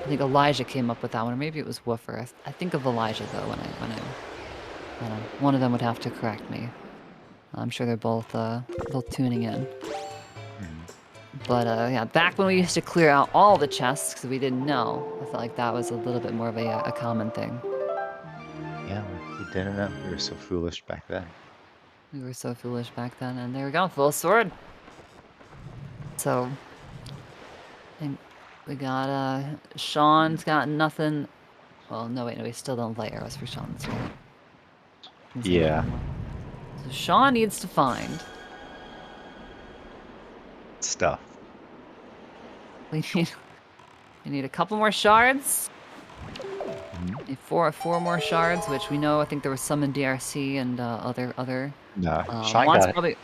think Elijah came up with that one, or maybe it was Woofer. I think of Elijah though when I one of them would have to correct me. I'm sure they're both tuning in. But yeah, back when we used to clear out all the chests because we didn't know, I felt like that was a little bit more of a common thing. Yeah, we didn't know. We were so foolish back then. We were so foolish back then, and there we go, full sword. So, I think we got, Sean's got nothing. Well, no, wait, no, we still don't light arrows for Sean, that's right. Yeah. So Sean needs to find. Stuff. We need a couple more shards. Need four more shards, which we know. I think there was some in DRC and other. No, Sean got probably.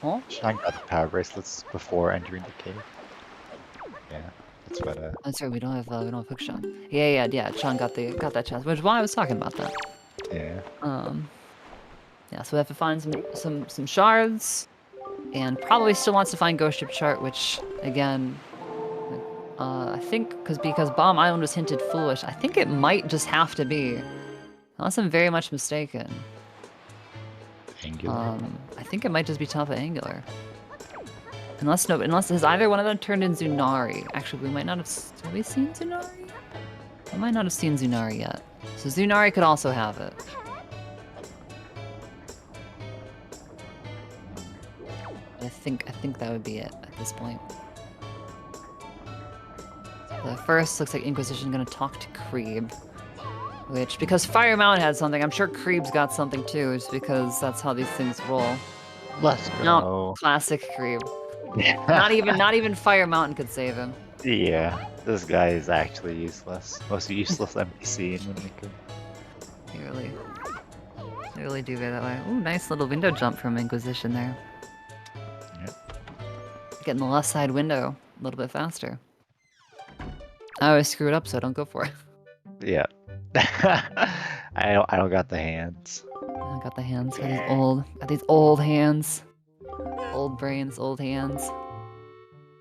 Oh? Sean got the power bracelets before entering the cave. Yeah, that's what. That's right. We don't have hookshot. Yeah. Sean got that chance, which is why I was talking about that. Yeah. Yeah. So we have to find some shards, and probably still wants to find Ghost Ship Chart, which again. I think because Bomb Island was hinted foolish, I think it might just have to be, unless I'm very much mistaken. Angular. I think it might just be top of Angular. Unless has either one of them turned in Zunari. Actually, we might not have we seen Zunari? I might not have seen Zunari yet. So Zunari could also have it. I think that would be it at this point. First, looks like Inquisition gonna talk to Creeb. Which, because Fire Mountain had something, I'm sure Creeb's got something too, just because that's how these things roll. Let's go. No, classic Creeb. not even Fire Mountain could save him. Yeah, this guy is actually useless. Most useless NPC in Windmaker. They really do go that way. Ooh, nice little window jump from Inquisition there. Yep. Getting the left side window a little bit faster. I always screw it up, so I don't go for it. Yeah. I don't got the hands. I got the hands. Got these old hands. Old brains, old hands.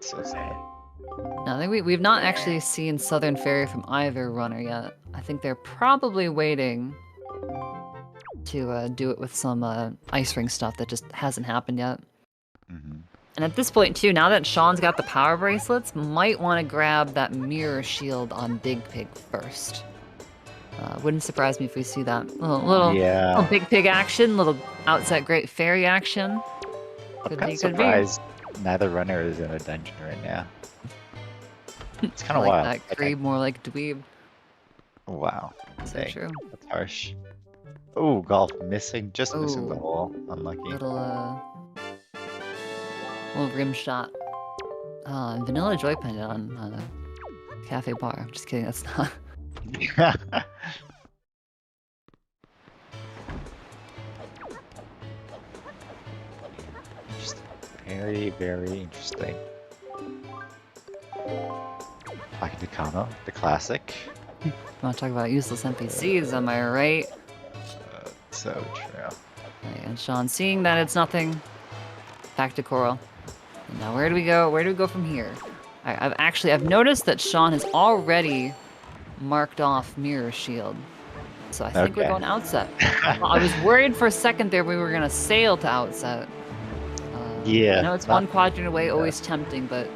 So sad. No, I think we've not actually seen Southern Fairy from either runner yet. I think they're probably waiting to do it with some ice ring stuff that just hasn't happened yet. And at this point too, now that Sean's got the power bracelets, might want to grab that mirror shield on Big Pig first. Wouldn't surprise me if we see that little Big Pig action, little outset Great Fairy action. I'm kind of surprised neither runner is in a dungeon right now. It's kind of like wild. That Creeb, more like Dweeb. Wow. So Dang. true. That's harsh. Oh, golf missing, just missing the hole. Unlucky. Little rim shot. Vanilla Joy Pendant on Cafe Bar. I'm just kidding, that's not. Very, very interesting. Talking to Kano, the classic. You want to talk about useless NPCs, am I right? So true. And Sean, seeing that it's nothing, back to Coral. And now where do we go? Where do we go from here? I've noticed that Sean has already marked off Mirror Shield. So I think we're going Outset. I was worried for a second there we were going to sail to Outset. Yeah. I know it's one quadrant away, always tempting, but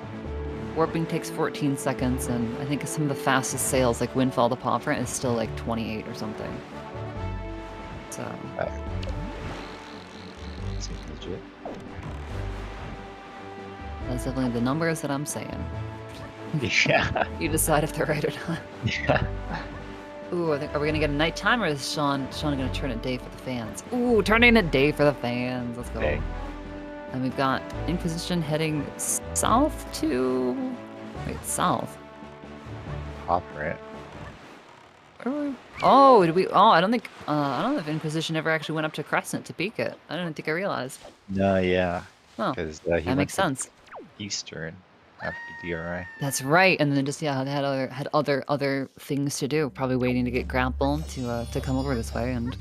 warping takes 14 seconds, and I think some of the fastest sails, like Windfall to Pomfret, is still like 28 or something. So. Seems legit. That's definitely the numbers that I'm saying. Yeah. You decide if they're right or not. Yeah. Ooh, are we gonna get a nighttime, or is Sean gonna turn it day for the fans? Ooh, turning it day for the fans. Let's go. Day. And we've got Inquisition heading south to... Wait, south. Pop, right? Where were we? Oh, did we... Oh, I don't think... I don't know if Inquisition ever actually went up to Crescent to peek it. I don't think I realized. No, yeah. Oh, Because he that went makes to sense. Eastern after DRI. That's right, and then just they had other things to do. Probably waiting to get grapple to come over this way, and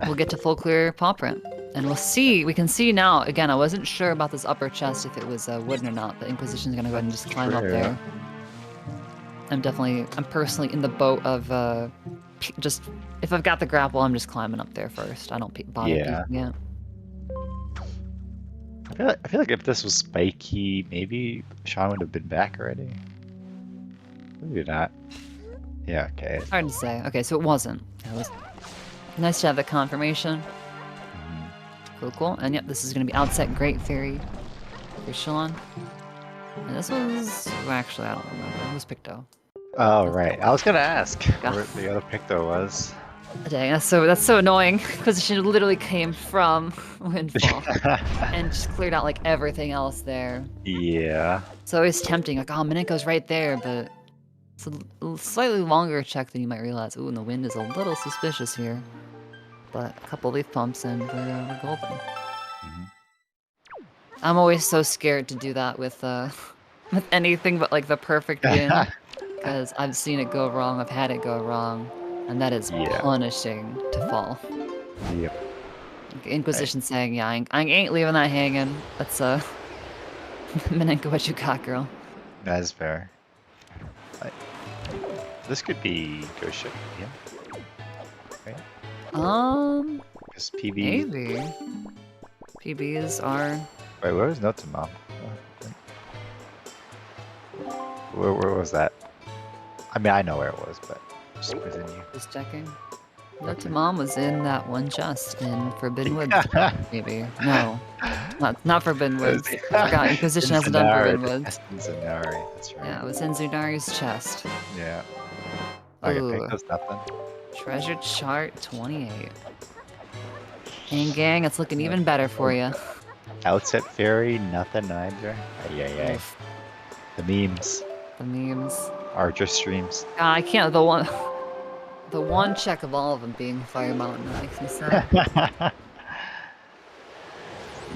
we'll get to full clear paw print, and we'll see. We can see now. Again, I wasn't sure about this upper chest if it was wooden or not, but Inquisition's gonna go ahead and just climb up True. there. I'm personally in the boat of just if I've got the grapple, I'm just climbing up there first. I don't bother peeking it. I feel like if this was spiky, maybe Sean would have been back already. Maybe not. Yeah, okay. Hard to say. Okay, so it wasn't. It was nice to have the confirmation. Mhm. Cool. And yep, this is going to be Outset Great Fairy for Sean. And this was... Well, actually, I don't remember. It was Picto. Oh, right. I was gonna ask Yeah. where the other Picto was. Dang, that's so annoying. Because she literally came from Windfall. And just cleared out, like, everything else there. Yeah. It's always tempting. Like, oh, Minenko's right there, but... It's a slightly longer check than you might realize. Ooh, and the wind is a little suspicious here. But a couple leaf pumps and we're golden. Mhm. I'm always so scared to do that with anything but like the perfect wind, because I've seen it go wrong, I've had it go wrong, and that is Yeah. punishing to fall. Yep. Inquisition saying, yeah, I ain't leaving that hanging. That's Minenko, what you got, girl? That is fair. This could be Ghost Ship, yeah. Right? Because PB. Maybe. PBs are... Wait, where was Notamom? Where was that? I mean, I know where it was, but for some reason Just checking. Okay. Mom was in that one chest in Forbidden Woods, maybe. No, not Forbidden Woods. I forgot, Inquisition hasn't done Forbidden Woods. Zanari, that's right. Yeah, it was in Zunari's chest. Yeah. Okay, Ooh. Picto's nothing. Treasure chart 28. And gang, it's looking even better for you. Outset Fairy, nothing either. Ay. The memes. The memes. Archer streams. I can't, the one check of all of them being Fire Mountain that makes me sad.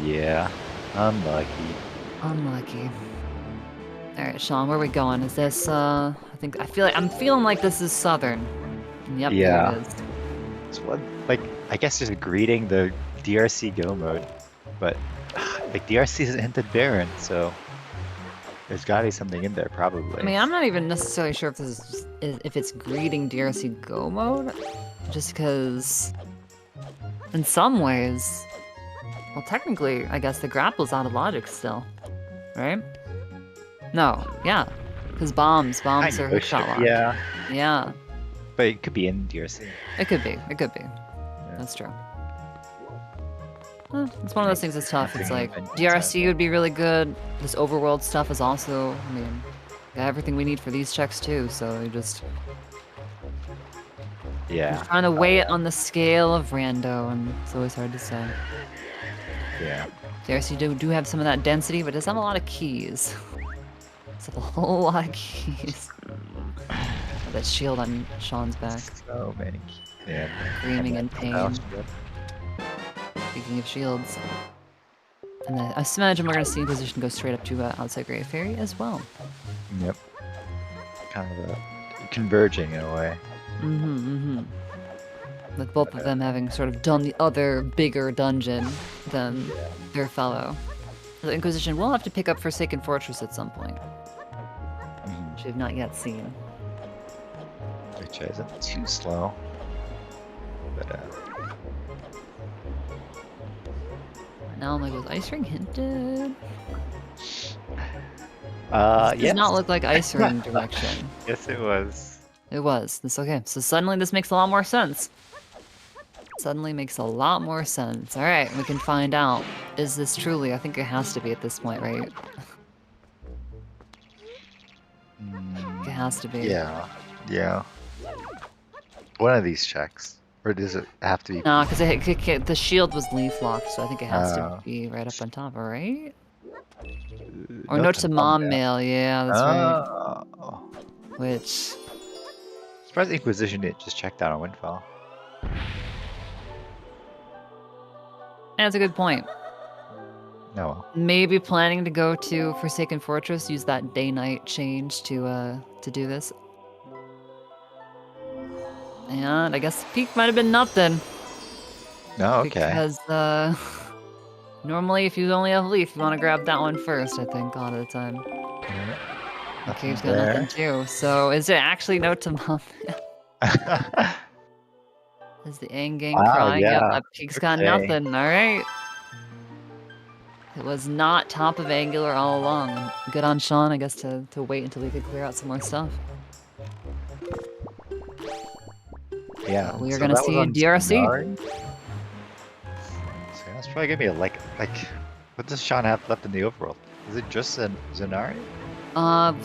Yeah, unlucky. Unlucky. Alright, Sean, where are we going? Is this, I'm feeling like this is southern. Yep, Yeah. there it is. It's one, like, I guess just greeting the DRC go mode, but like DRC is hinted barren, so there's gotta be something in there probably. I mean, I'm not even necessarily sure if this is if it's greeting DRC go mode, just because in some ways, well, technically, I guess the grapple's out of logic still, right? No, yeah, because bombs are hookshot locked. Yeah, but it could be in DRC. it could be. That's true. It's one of those things that's tough. It's like, DRC would be really good. This overworld stuff is also, I mean, got everything we need for these checks too, so you just... Yeah. I'm trying to weigh it on the scale of rando, and it's always hard to say. Yeah. DRC do have some of that density, but it does have a lot of keys. It's a whole lot of keys. That shield on Sean's back. So many. Yeah. Screaming in pain. Else, Speaking of shields. And then I just imagine we're going to see Inquisition go straight up to Outside Great Fairy as well. Yep. Kind of converging in a way. With both of them having sort of done the other bigger dungeon than their fellow. The Inquisition will have to pick up Forsaken Fortress at some point. Which we've not yet seen. Which isn't too slow. But now I'm like, was Ice Ring hinted? yes. Does not look like Ice Ring direction. Yes, it was. It was. This okay. So suddenly this makes a lot more sense. Suddenly makes a lot more sense. All right, we can find out. Is this truly? I think it has to be at this point, right? It has to be. Yeah. One of these checks. Or does it have to be? No, because the shield was leaf locked, so I think it has to Oh. be right up on top, right? Or Note note to to mom mom mail. mail, yeah, that's right. Oh. Which, Surprised Inquisition didn't just check down on Windfall. that's a good point. No. Well. Maybe planning to go to Forsaken Fortress, use that day-night change to do this. And I guess the peak might have been nothing. No, okay. Because normally if you only have leaf, you want to grab that one first, I think, a lot of the time. Yeah. The cave's got nothing too. So is it actually note to mom? Is the Angang Wow, crying? Yep, yeah. that peak's got Okay. nothing. Alright. It was not top of Angular all along. Good on Sean, I guess, to wait until we could clear out some more stuff. Yeah. We are so gonna that was see on DRC. Zanari. So that's probably gonna be like what does Sean have left in the overworld? Is it just Zanari?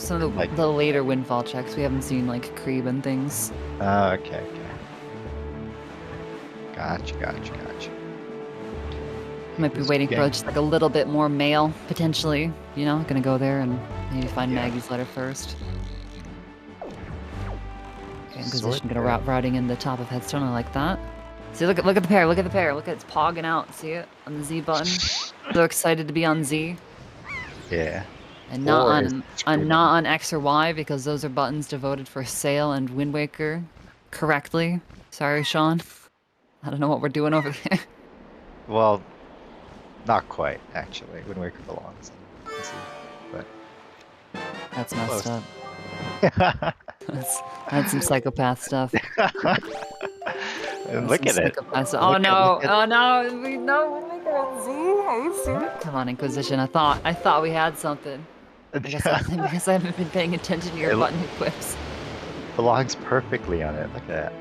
Some of the later windfall checks. We haven't seen like Creeb and things. Oh, okay. Gotcha. Might be waiting for just like a little bit more mail, potentially. You know, gonna go there and maybe find Maggie's letter first. Okay, Inquisition gonna routing in the top of Headstone. I like that. See, look at the pair. Look at it's pogging out. See it on the Z button. So excited to be on Z. Yeah. And not on X or Y because those are buttons devoted for Sail and Wind Waker correctly. Sorry, Sean. I don't know what we're doing over there. Well, not quite actually. Wind Waker belongs in Z, but that's messed up. That's some psychopath stuff. Look at it. Oh no! We know Wind Waker on Z. Are you serious? Come on, Inquisition. I thought we had something. I guess I haven't been paying attention to your button equips. Belongs perfectly on it. Look at that.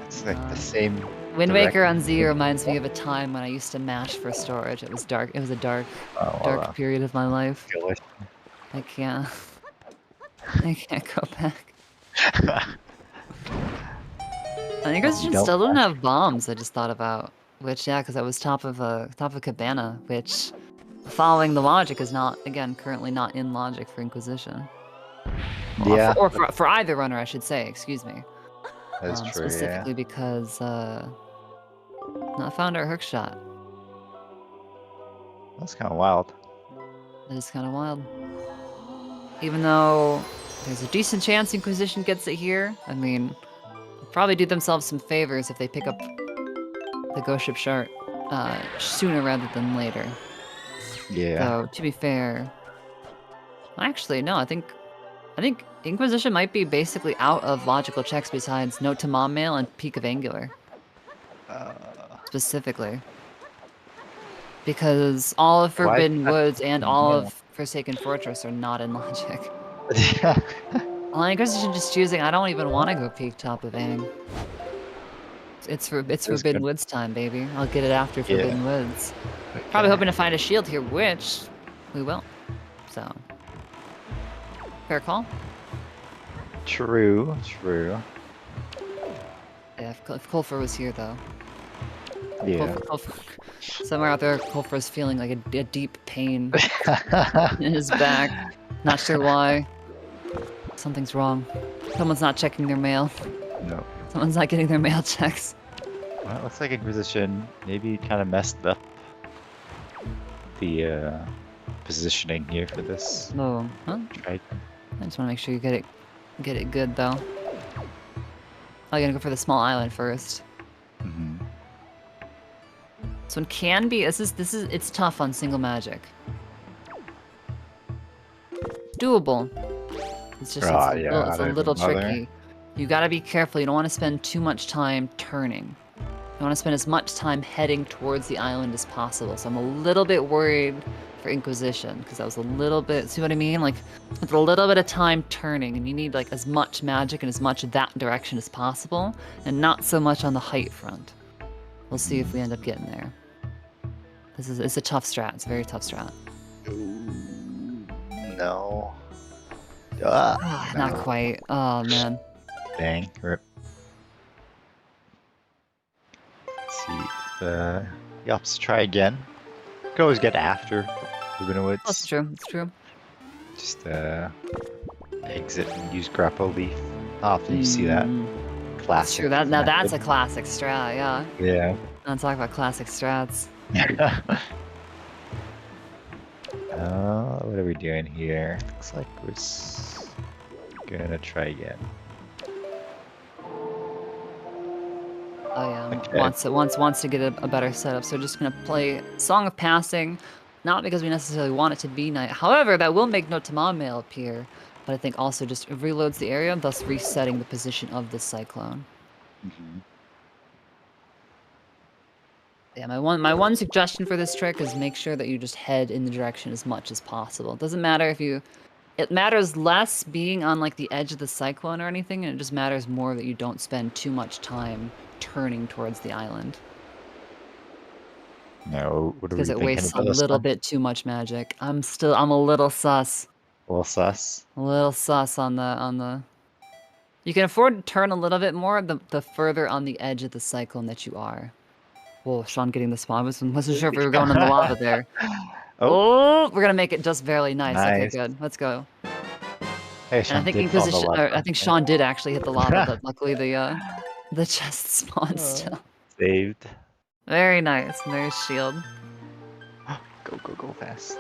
It's like the same. Wind Waker on Z reminds me of a time when I used to mash for storage. It was dark. It was a dark period of my life. I can't go back. I think Inquisition still don't have bombs. I just thought about which, yeah, because I was top of Cabana, which, following the logic, is not currently not in logic for Inquisition. Yeah. Or for either runner, I should say. Excuse me. That's true. Specifically because not found our hook shot. That's kind of wild. That is kind of wild. Even though there's a decent chance Inquisition gets it here, I mean, they'll probably do themselves some favors if they pick up the Ghost Ship Shard sooner rather than later. Yeah. So to be fair, actually no, I think Inquisition might be basically out of logical checks besides Note to Mom Mail and Peak of Angular. Specifically. Because all of Forbidden Woods and all of Forsaken Fortress are not in logic. Well, Inquisition just choosing, I don't even want to go peak top of Ang. It's Forbidden Woods time, baby. I'll get it after Forbidden Woods. Okay. Probably hoping to find a shield here, which we will. So, fair call. True. Yeah, if Kulfur was here, though. Yeah. Somewhere out there, Kulfur's feeling like a deep pain in his back. Not sure why. Something's wrong. Someone's not checking their mail. No. Someone's not getting their mail checks. Well, it looks like Inquisition maybe kind of messed up the positioning here for this. Oh, huh? Right. I just want to make sure you get it good though. I'm gonna go for the small island first. Mm-hmm. This one can be. It's tough on single magic. Doable. It's just it's a little tricky. You gotta be careful. You don't want to spend too much time turning. You want to spend as much time heading towards the island as possible. So I'm a little bit worried for Inquisition because that was a little bit. See what I mean? Like it's a little bit of time turning, and you need like as much magic and as much that direction as possible, and not so much on the height front. We'll see if we end up getting there. It's a tough strat. It's a very tough strat. No. Not quite. Oh man. Dang. Rip. he opts to try again. You can always get after Forbidden That's Woods. true. It's true. Just exit and use grapple leaf. How often you see that? That's Classic. true. Now that's a method. classic strat. Yeah. Yeah. Don't talk about classic strats. What are we doing here? Looks like we're gonna try again. Oh yeah. Okay. Wants to get a better setup. So just gonna play Song of Passing, not because we necessarily want it to be night. However, that will make no Tamamail appear, but I think also just reloads the area, thus resetting the position of the cyclone. Mhm. Yeah, my one suggestion for this trick is make sure that you just head in the direction as much as possible. It doesn't matter if you... It matters less being on like the edge of the cyclone or anything, and it just matters more that you don't spend too much time turning towards the island. No, what are we Because it thinking wastes a about this little one? bit too much magic. I'm a little sus. A little sus. A little sus on the... You can afford to turn a little bit more the further on the edge of the cyclone that you are. Whoa, Sean getting the spawn. Wasn't sure if we were going in the lava there. Oh, Oh, we're gonna make it just barely nice. Okay, nice. good. Let's go. Hey, And I Sean think did fall in the Inquisition. lava. I think Sean did actually hit the lava, but luckily the chest spawned still. Saved. Very nice. Nice shield. Go fast.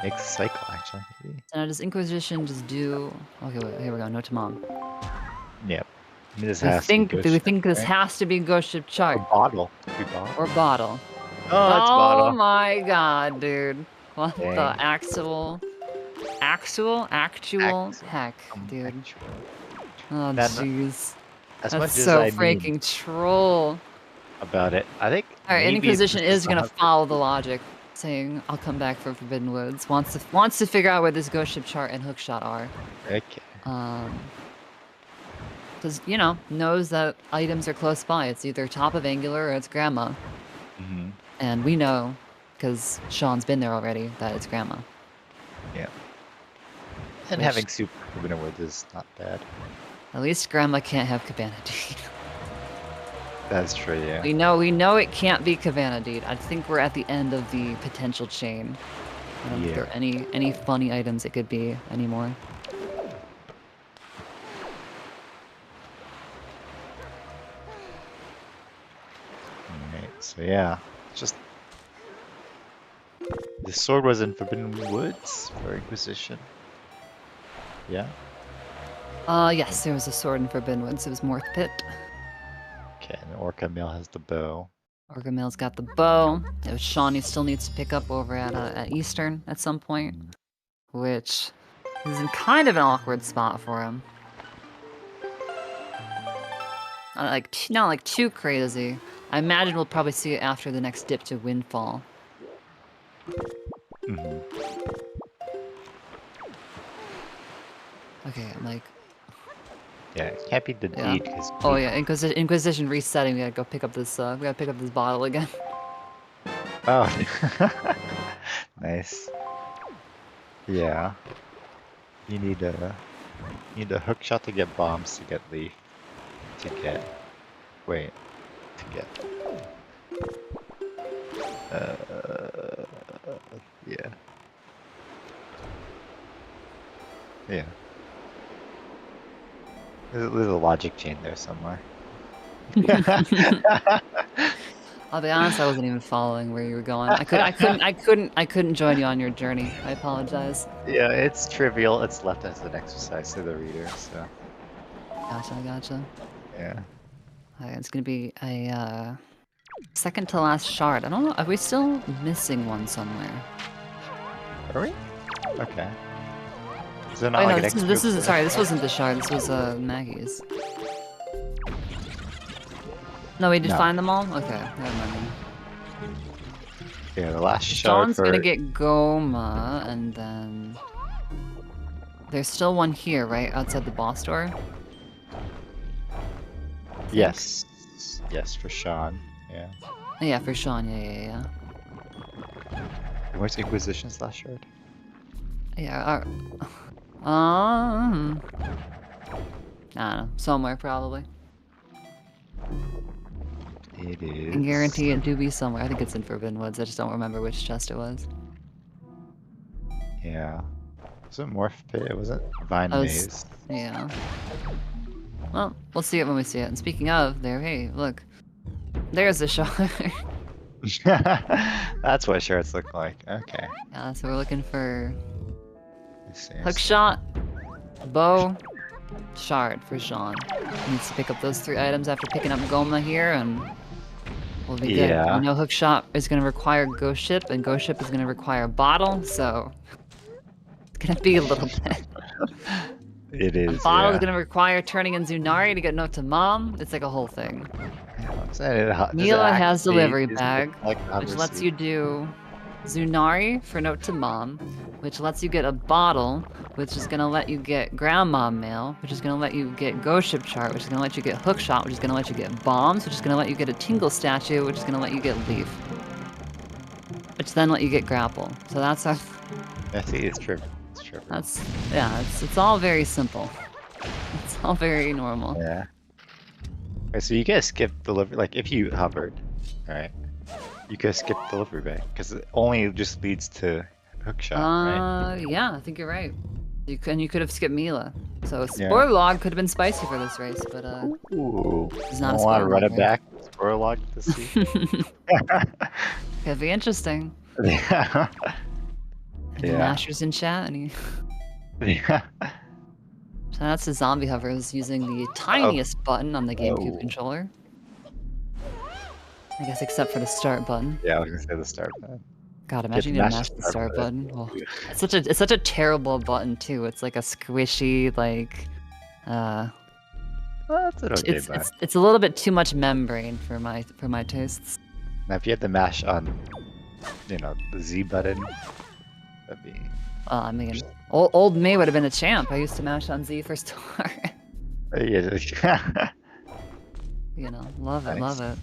Makes a cycle, actually. Maybe. So now does Inquisition just do? Okay, wait, here we go. No Tamam. Yep. I mean, this Do we has to be think? Ghost Do we Ship, think this right? has to be Ghost Ship Chart Or bottle. Could be bottle. or bottle? Oh, it's Oh bottle. my god, dude! What Dang. the actual heck, dude? Actual. Oh That- jeez. As That's much so as I mean freaking troll. about it, I think. Alright, maybe Inquisition this is gonna 100 follow the logic, saying I'll come back for Forbidden Woods. Wants to figure out where this Ghost Ship Chart and Hookshot are. Okay. Because, you know, knows that items are close by. It's either top of Angular or it's Grandma. Mm-hmm. And we know, because Sean's been there already, that it's Grandma. Yeah. And Which- having Super Forbidden Woods is not bad. At least Grandma can't have Cabana Deed. That's true, yeah. We know it can't be Cabana Deed. I think we're at the end of the potential chain. I don't think there are any funny items it could be anymore. Alright, so yeah. Just the sword was in Forbidden Woods for Inquisition. Yeah? Yes, there was a sword in Forbidden Woods. It was Morth Pit. Okay, and Orca Mill has the bow. Orgamil's got the bow. Shawnee still needs to pick up over at Eastern at some point, which is in kind of an awkward spot for him. Not like too crazy. I imagine we'll probably see it after the next dip to Windfall. Mm-hmm. Okay, I'm like, Yeah, it can't be the Yeah. deed because oh yeah, Inquisition resetting. We gotta go pick up this. We gotta pick up this bottle again. Oh, nice. Yeah, you need a hook shot to get bombs to get leaf to get yeah. Yeah. There's a logic chain there somewhere. I'll be honest, I wasn't even following where you were going. I couldn't join you on your journey. I apologize. Yeah, it's trivial. It's left as an exercise to the reader, so Gotcha. yeah. It's gonna be a second to last shard. I don't know. Are we still missing one somewhere? Are we? Okay. Is there not Oh like no, an this extra is sorry. This wasn't the shard. This was Maggie's. No, we did No. find them all. Okay, never mind. Yeah, the last shard Sean's for gonna get Goma, and then there's still one here, right outside the boss door. yes, for Sean. Yeah. Yeah, for Sean. Yeah. And where's Inquisition's last shard? Yeah. I don't know. Somewhere probably. It I is. can guarantee it do be somewhere. I think it's in Forbidden Woods. I just don't remember which chest it was. Yeah. Was it Morph Pit? It wasn't Vine I was, Maze. yeah. Well, we'll see it when we see it. And speaking of, there, hey, look. There's the shot. That's what shards look like. Okay. Yeah, so we're looking for Let's see. hook shot, bow, shard for Sean. He needs to pick up those 3 items after picking up Goma here, and we'll be good. Yeah. We know hook shot is going to require ghost ship, and ghost ship is going to require bottle, so it's going to be a little bit. It is. Bottle yeah. is going to require turning in Zunari to get note to mom. It's like a whole thing. Mila Mila has delivery bag, like which lets you do Zunari for note to mom, which lets you get a bottle, which is gonna let you get grandma mail, which is gonna let you get ghost ship chart, which is gonna let you get hook shot, which is gonna let you get bombs, which is gonna let you get a tingle statue, which is gonna let you get leaf, which then let you get grapple. So that's our. I see. It's true. It's true. That's yeah. It's all very simple. It's all very normal. Yeah. Okay, so you guys skip delivery. Like if you hovered, all right, you could skip delivery bag because it only just leads to hookshot, right? Yeah, I think you're right. You could have skipped Mila. So Yeah. spoiler log could have been spicy for this race, but Ooh. it's not a I want to spoiler run log, it back. Spoiler log to see. could be interesting. Yeah. Any Yeah. mashers in chat? Any? Yeah. Shout out to Zombie Hovers using the tiniest button on the GameCube Oh. controller. I guess except for the start button. Yeah, I was gonna say the start button. God, imagine you to need to mash the start button. Oh, it's such a terrible button too. It's like a squishy, like Well, that's an okay button. it's a little bit too much membrane for my tastes. Now, if you had to mash on, the Z button, that'd be. I mean, old me would have been a champ. I used to mash on Z for start. Yeah. Love it, love it.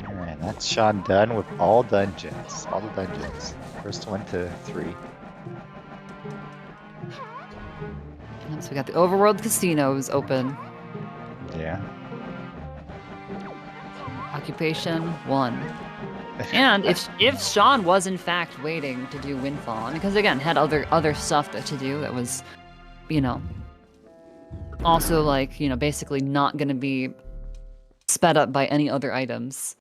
Alright, that's Sean done with all dungeons. All the dungeons. First 1 to 3. And so we got the Overworld Casinos open. Yeah. Occupation 1. And if Sean was in fact waiting to do Windfall, because again had other stuff to do that was, also like basically not going to be sped up by any other items.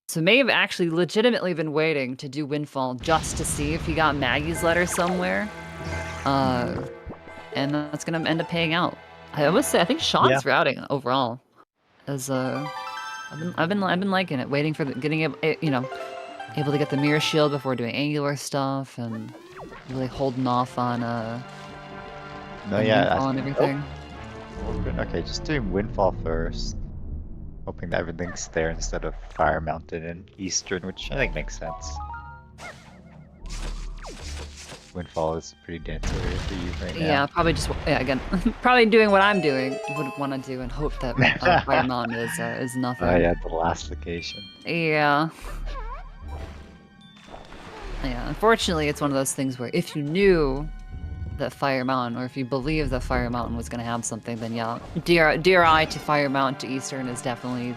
So may have actually legitimately been waiting to do Windfall just to see if he got Maggie's letter somewhere, and that's going to end up paying out. I would say I think Sean's routing overall as I've been liking it, waiting for getting able to get the mirror shield before doing angular stuff, and really holding off on Windfall and everything. Okay, just doing Windfall first, hoping that everything's there instead of Fire Mountain and Eastern, which I think makes sense. Windfall is a pretty dense area for you right now. Yeah, probably again, probably doing what I'm doing, would want to do, and hope that Fire Mountain is nothing. Oh yeah, the last location. Yeah. Yeah, unfortunately, it's one of those things where if you knew that Fire Mountain, or if you believe that Fire Mountain was going to have something, then yeah, DRI to Fire Mountain to Eastern is definitely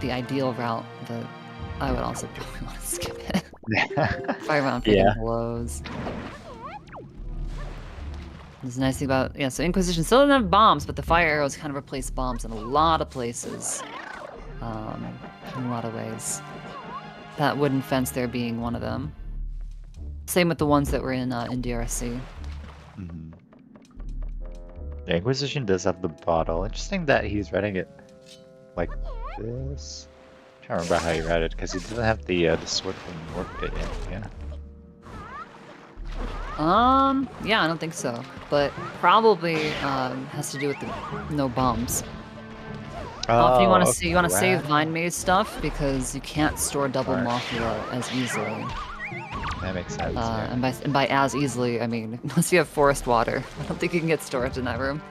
the ideal route, but I would also probably want to skip it. Fire Mountain freaking blows. There's a nice thing about, so Inquisition still doesn't have bombs, but the fire arrows kind of replace bombs in a lot of places. In a lot of ways. That wooden fence there being one of them. Same with the ones that were in DRC. Mm-hmm. The Inquisition does have the bottle. Interesting that he's running it like this. I can't remember how he read it because he doesn't have the sword from Warp Pit yet. Yeah, I don't think so, but probably has to do with the no bombs. If you want to save Vine Maze stuff because you can't store double Mafia as easily. That makes sense. And by as easily, I mean unless you have forest water. I don't think you can get storage in that room.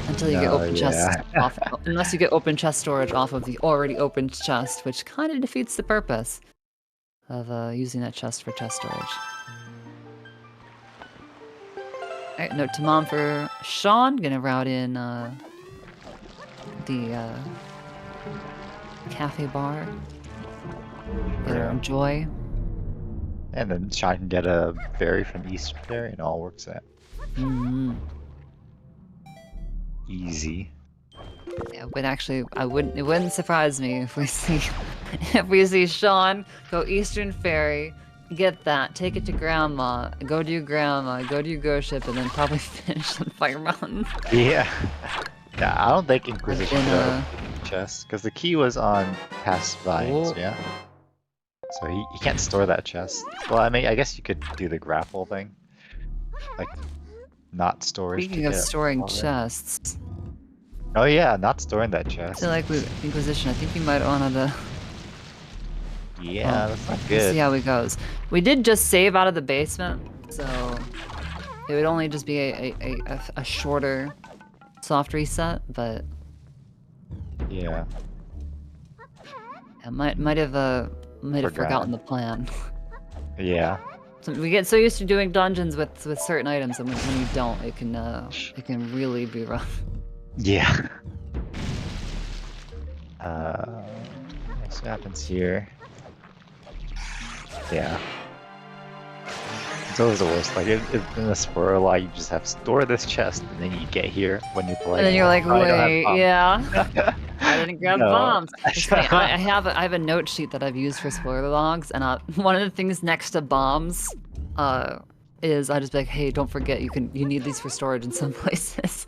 Until you get open chest off, unless you get open chest storage off of the already opened chest, which kind of defeats the purpose of using that chest for chest storage. Alright, note to mom for Sean. Gonna route in the cafe bar. Better enjoy. And then Sean can get a berry from Eastern Fairy, and it all works out. Easy. Yeah, but actually, it wouldn't surprise me if we see if we see Sean go Eastern Fairy, get that, take it to Grandma, go do Ghost Ship, and then probably finish on Fire Mountain. Yeah. Yeah, I don't think Inquisition Then, could open the chest, because the key was on past vines, Oh. yeah? So he can't store that chest. Well, I mean, I guess you could do the grapple thing. Like, not storage to Speaking of get storing all that. chests, Oh yeah, not storing that I chest. feel like with Inquisition, I think we might want to. Yeah, that's not Let's good. see how it goes. We did just save out of the basement, so it would only just be a shorter, soft reset, but Yeah. I might have forgotten the plan. Yeah. So we get so used to doing dungeons with certain items, and when you don't, it can really be rough. Yeah. What happens here? Yeah. It's always the worst. Like in the spoiler lot, you just have to store this chest, and then you get here when you're playing. And then you're like, "Oh, I don't have wait, bombs." yeah. I didn't grab No. bombs. It's funny, I have a note sheet that I've used for spoiler logs, and one of the things next to bombs, is I just be like, hey, don't forget you need these for storage in some places.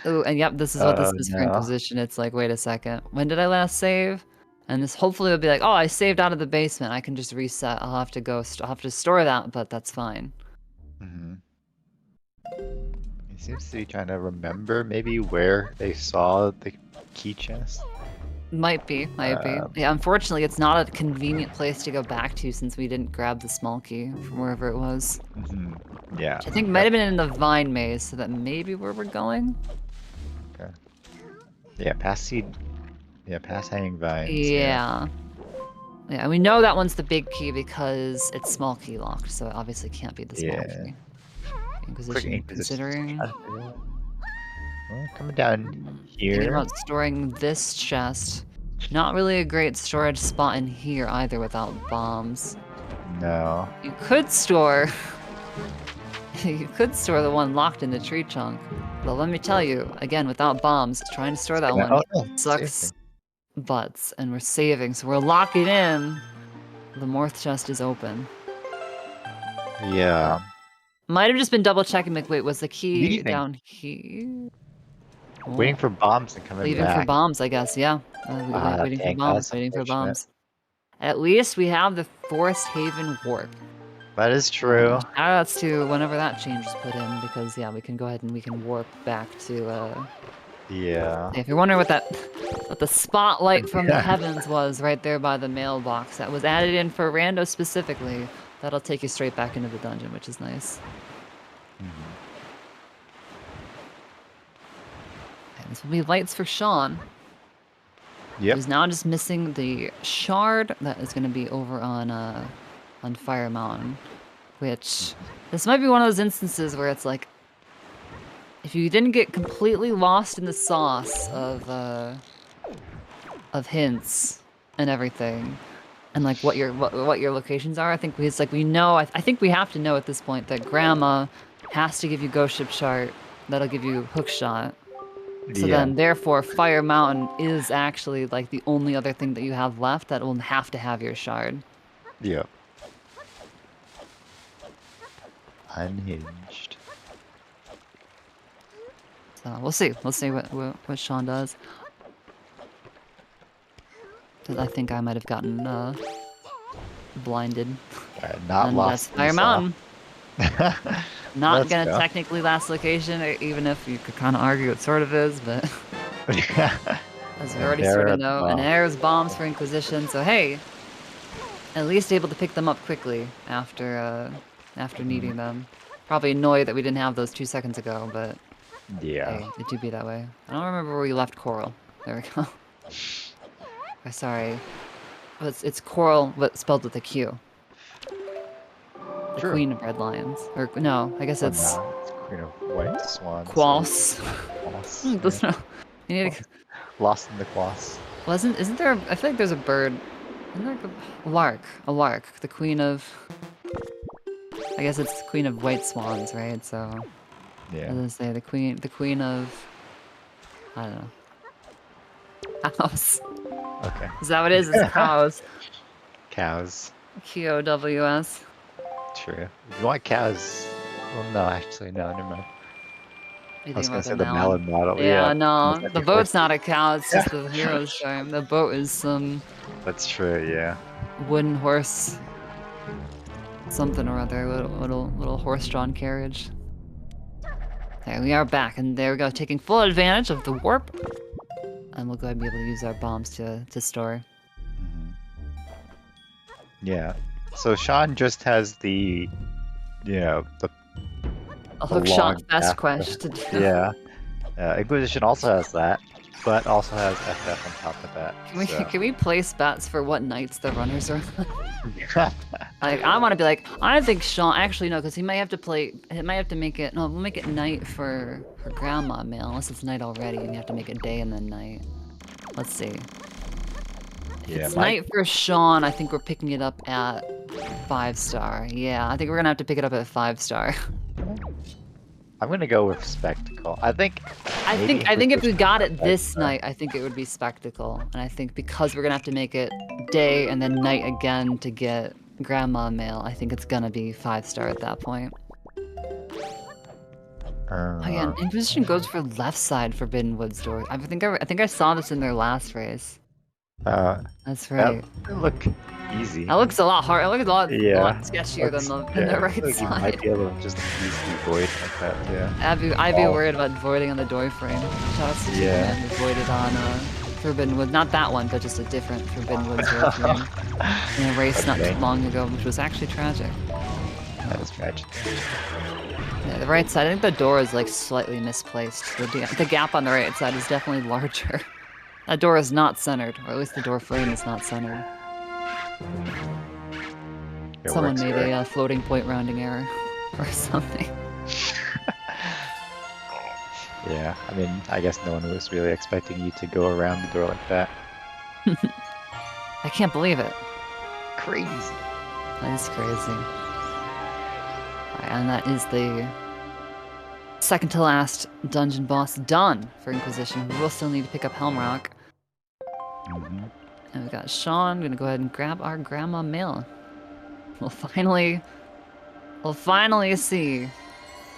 Oh, and yep, this is what this Oh, is for no. Inquisition. It's like, wait a second, when did I last save? And this hopefully will be like, oh, I saved out of the basement. I can just reset. I'll have to store that, but that's fine. Mm-hmm. He seems to be trying to remember maybe where they saw the key chest. Might be. Yeah, unfortunately, it's not a convenient place to go back to since we didn't grab the small key from wherever it was. Mm-hmm. Yeah. Which I think might have been in the vine maze, so that may be where we're going. Okay. Yeah, past seed. Yeah, past hanging vines. Yeah. Yeah, we know that one's the big key because it's small key locked, so it obviously can't be the small key. Inquisition considering. Well, coming down Thinking here. about storing this chest. Not really a great storage spot in here either without bombs. No. You could store the one locked in the tree trunk. But let me tell you, again, without bombs, trying to store that one sucks butts, and we're saving, so we're locking in. The Morth chest is open. Yeah. Might have just been double checking, like, wait, was the key Leaving. down here? Waiting for bombs and coming Leaving back. for bombs, I guess, yeah. Waiting for dang, bombs, that's waiting for unfortunate. bombs. At least we have the Forest Haven warp. That is true. Shoutouts to whenever that change is put in, because yeah, we can go ahead and we can warp back to Yeah. if you're wondering what the spotlight from the heavens was right there by the mailbox, that was added in for Rando specifically. That'll take you straight back into the dungeon, which is nice. Mm-hmm. And this will be lights for Sean. Yep. Who's now just missing the shard that is going to be over on Fire Mountain, which this might be one of those instances where it's like, if you didn't get completely lost in the sauce of hints and everything, and like what your locations are, I think we know. I think we have to know at this point that Grandma has to give you Ghost Ship Chart. That'll give you Hook Shot. So then, therefore, Fire Mountain is actually like the only other thing that you have left that will have to have your shard. Yep. Unhinged. So we'll see. We'll see what Sean does. Because I think I might have gotten blinded. Not and lost. That's Fire Mountain. Not Let's gonna go. technically last location, even if you could kind of argue it sort of is, but as we already sort of know, and there's bombs for Inquisition. So hey, at least able to pick them up quickly after needing them. Probably annoyed that we didn't have those 2 seconds ago, but yeah. hey, it do be that way. I don't remember where we left Coral. There we go. Oh, sorry, it's Coral, but spelled with a Q. The Queen of Red Lions. Or no, I guess it's Queen of White Swans. Quals. Quals, That's not- You need Lost in the quas. isn't there? I feel like there's a bird. Isn't there a lark? A lark, the queen of. I guess it's the queen of white swans, right? So, Yeah. as I say, the queen of. I don't know. Cows. Okay. Is that what it is? It's cows. Cows. Cows. True. If you want cows, well, no, actually, no, never mind. You I was think gonna about say the melon model. Yeah, Yeah, no, that's the boat's not a cow. It's just the hero's charm. The boat is some That's true. Yeah. wooden horse, something or other, little horse-drawn carriage. There we are back, and there we go, taking full advantage of the warp, and we'll go ahead and be able to use our bombs to store. Mhm. Yeah. So Sean just has the, the A the hookshot long fast path. quest to do. Yeah. Inquisition also has that, but also has FF on top of that. Can we place bets for what nights the runners are on? Like, I want to be like, I think Sean, actually no, because he might have to make it, no, we'll make it night for Grandma Mail, unless it's night already and you have to make it day and then night. Let's see. If it's night for Sean, I think we're picking it up at 5-star. Yeah, I think we're gonna have to pick it up at 5-star. I'm gonna go with Spectacle. I think if we got it this night, I think it would be Spectacle. And I think because we're gonna have to make it day and then night again to get Grandma Mail, I think it's gonna be 5-star at that point. Again, Inquisition goes for left side Forbidden Woods door. I think I saw this in their last race. That's right. That look easy. That looks a lot hard. It looks a lot sketchier than the right like side. You might be able to just easily void like that, yeah. I'd be worried about voiding on the door frame. Shout out to Superman who voided on Forbidden Woods. Not that one, but just a different Forbidden Woods door frame. In a race not too long ago, which was actually tragic. That was tragic. Yeah, the right side, I think the door is like slightly misplaced. The gap on the right side is definitely larger. That door is not centered, or at least the door frame is not centered. Someone made a floating point rounding error or something. Yeah, I mean, I guess no one was really expecting you to go around the door like that. I can't believe it. Crazy. That is crazy. And that is the second to last dungeon boss done for Inquisition. We will still need to pick up Helmrock. And we got Sean. I'm gonna go ahead and grab our Grandma Mail. We'll finally see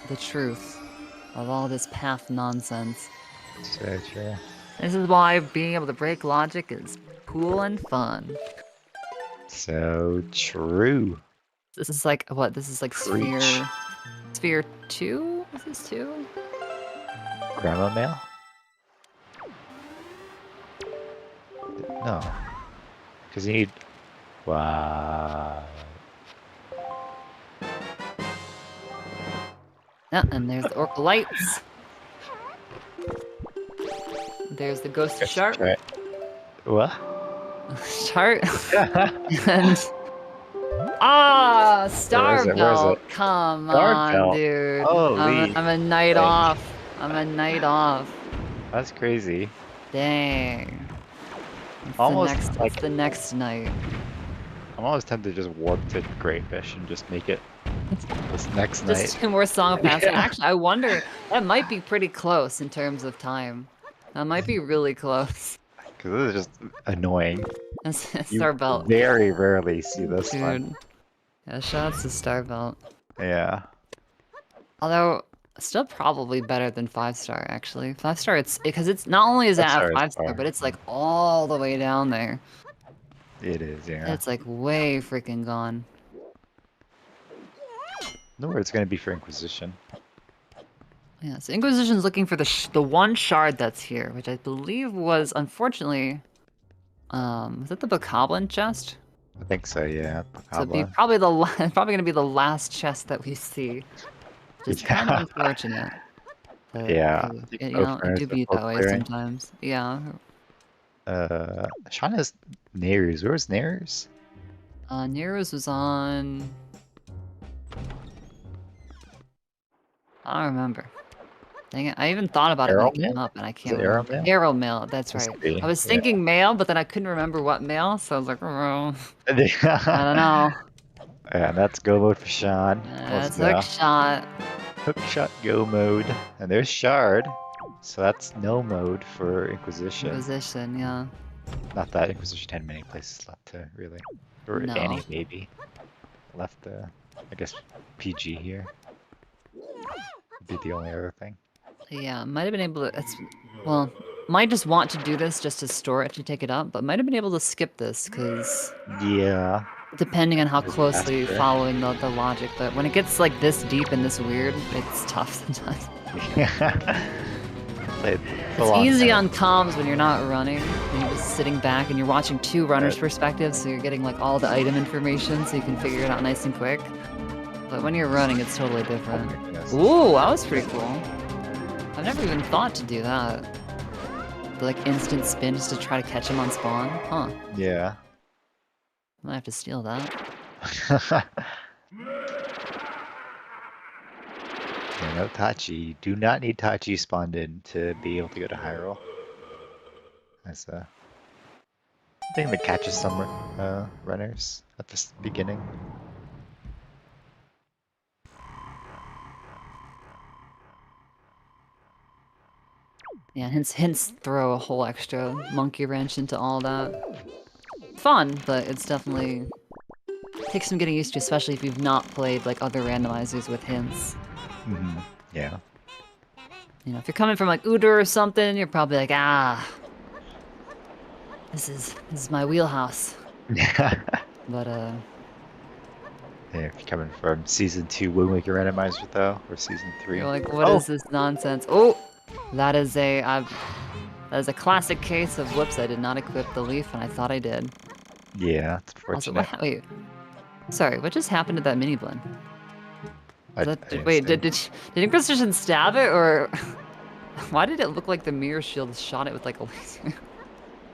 the truth of all this path nonsense. So true. This is why being able to break logic is cool and fun. So true. This is like what? This is like Sphere 2? Is this 2? Grandma Mail? No. Because you need... Wow. Yeah, and there's the Oracle Lights. There's the Ghost of Sharp. What? Chart. And... Star Belt. Come on, dude. I'm a night off. That's crazy. Dang. It's the next night. I'm almost tempted to just warp to Greyfish and just make it this next night. Just 2 more Song of Passing. Actually, I wonder, that might be pretty close in terms of time. That might be really close. Because this is just annoying. Star Belt. Very rarely see this one. Yeah, shout out to Star Belt. Yeah. Although, still probably better than 5-star, actually. 5-star, because it's not only is that 5-star, but it's like all the way down there. It is, yeah. It's like way freaking gone. Know where it's gonna be for Inquisition. Yeah, so Inquisition's looking for the one shard that's here, which I believe was, unfortunately, was that the Bokoblin chest? I think so, yeah. So it'd be probably gonna be the last chest that we see. Which is kind of unfortunate. But, yeah. You know, it do be that way sometimes. Yeah. Sean has Nereus. Where's Nereus? Nereus was on... I don't remember. Dang it, I even thought about it when it came up, and I can't it remember. Aeromail? Aeromail, that's Must right. be, I was yeah. thinking mail, but then I couldn't remember what mail, so I was like, oh, I don't know. Yeah, that's go mode for Sean. Let's That's go. hook shot. Hook shot go mode. And there's Shard. So that's no mode for Inquisition. Inquisition, yeah. Not that Inquisition had many places left to really. Or No. Annie, maybe. Left, I guess, PG here. Would be the only other thing. Yeah, might have been able to. Well, might just want to do this just to store it to take it up, but might have been able to skip this because Yeah. depending on how It's closely faster. following the logic, but when it gets like this deep and this weird, it's tough sometimes. It's easy on comms when you're not running and you're just sitting back and you're watching two runners' perspectives, so you're getting like all the item information so you can figure it out nice and quick. But when you're running, it's totally different. Ooh, that was pretty cool. I've never even thought to do that. The like instant spin just to try to catch him on spawn. Huh. Yeah. I might have to steal that. Yeah, no Tachi. You do not need Tachi spawned in to be able to go to Hyrule. That's a thing that catches some runners at the beginning. Yeah, hence throw a whole extra monkey wrench into all that. Fun, but it's definitely takes some getting used to, especially if you've not played like other randomizers with hints. Mm-hmm. Yeah. You know, if you're coming from like Udur or something, you're probably like, ah, this is my wheelhouse. But yeah, if you're coming from season 2 Wind Waker Randomizer though, or season 3. you're like, what is this nonsense? Oh, that is a classic case of whoops, I did not equip the leaf and I thought I did. Yeah, it's Also, unfortunate. wait, sorry, what just happened to that mini blend? Wait, did Inquisition stab it, or why did it look like the mirror shield shot it with like a laser?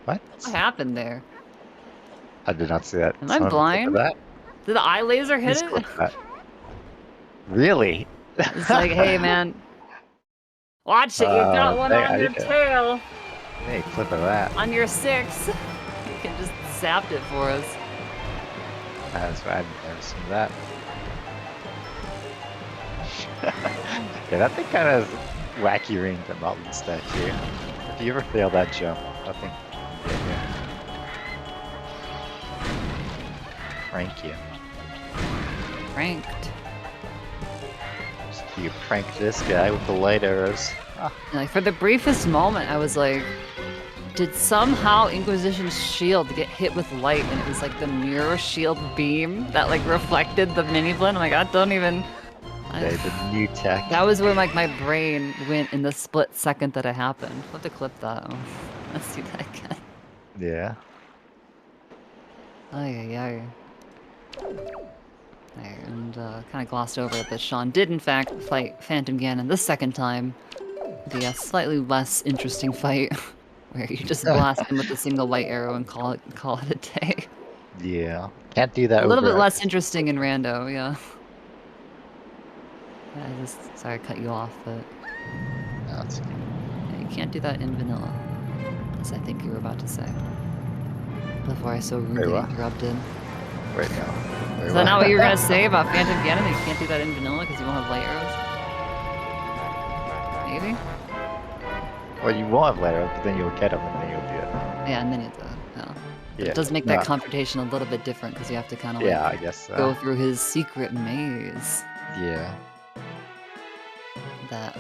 What? What happened there? I did not see that. Am I blind? That? Did the eye laser hit Please it? clip that. Really? It's like, hey man, watch it, you got one on your tail. Hey, clip of that. On your 6. You can just zap it for us. That's why I've never seen that. Yeah, that thing kind of wacky ring that Mountain statue. If you ever fail that jump, I think prank you. Pranked. You prank this guy with the light arrows. Like for the briefest moment, I was like, did somehow Inquisition's shield get hit with light, and it was like the mirror shield beam that like reflected the mini blend? I'm like, I don't even. The new tech. That was where like my brain went in the split second that it happened. I'll have to clip that. Let's see that again. Yeah. Ay. And kind of glossed over it, but Sean did in fact fight Phantom Ganon the second time. The slightly less interesting fight, where you just blast him with a single light arrow and call it a day. Yeah. Can't do that. A little bit less interesting in Rando, yeah. Sorry I cut you off, but No, it's okay. yeah, you can't do that in vanilla, as I think you were about to say. Before I so rudely interrupted. Right now. Is that not what you were gonna say about Phantom Ganon? That you can't do that in vanilla because you won't have light arrows? Maybe? Well, you won't have light arrows, but then you'll get them and then you'll do it. Yeah, and then you have to. Yeah. It does make that confrontation a little bit different because you have to kind of I guess so. go through his secret maze. Yeah. That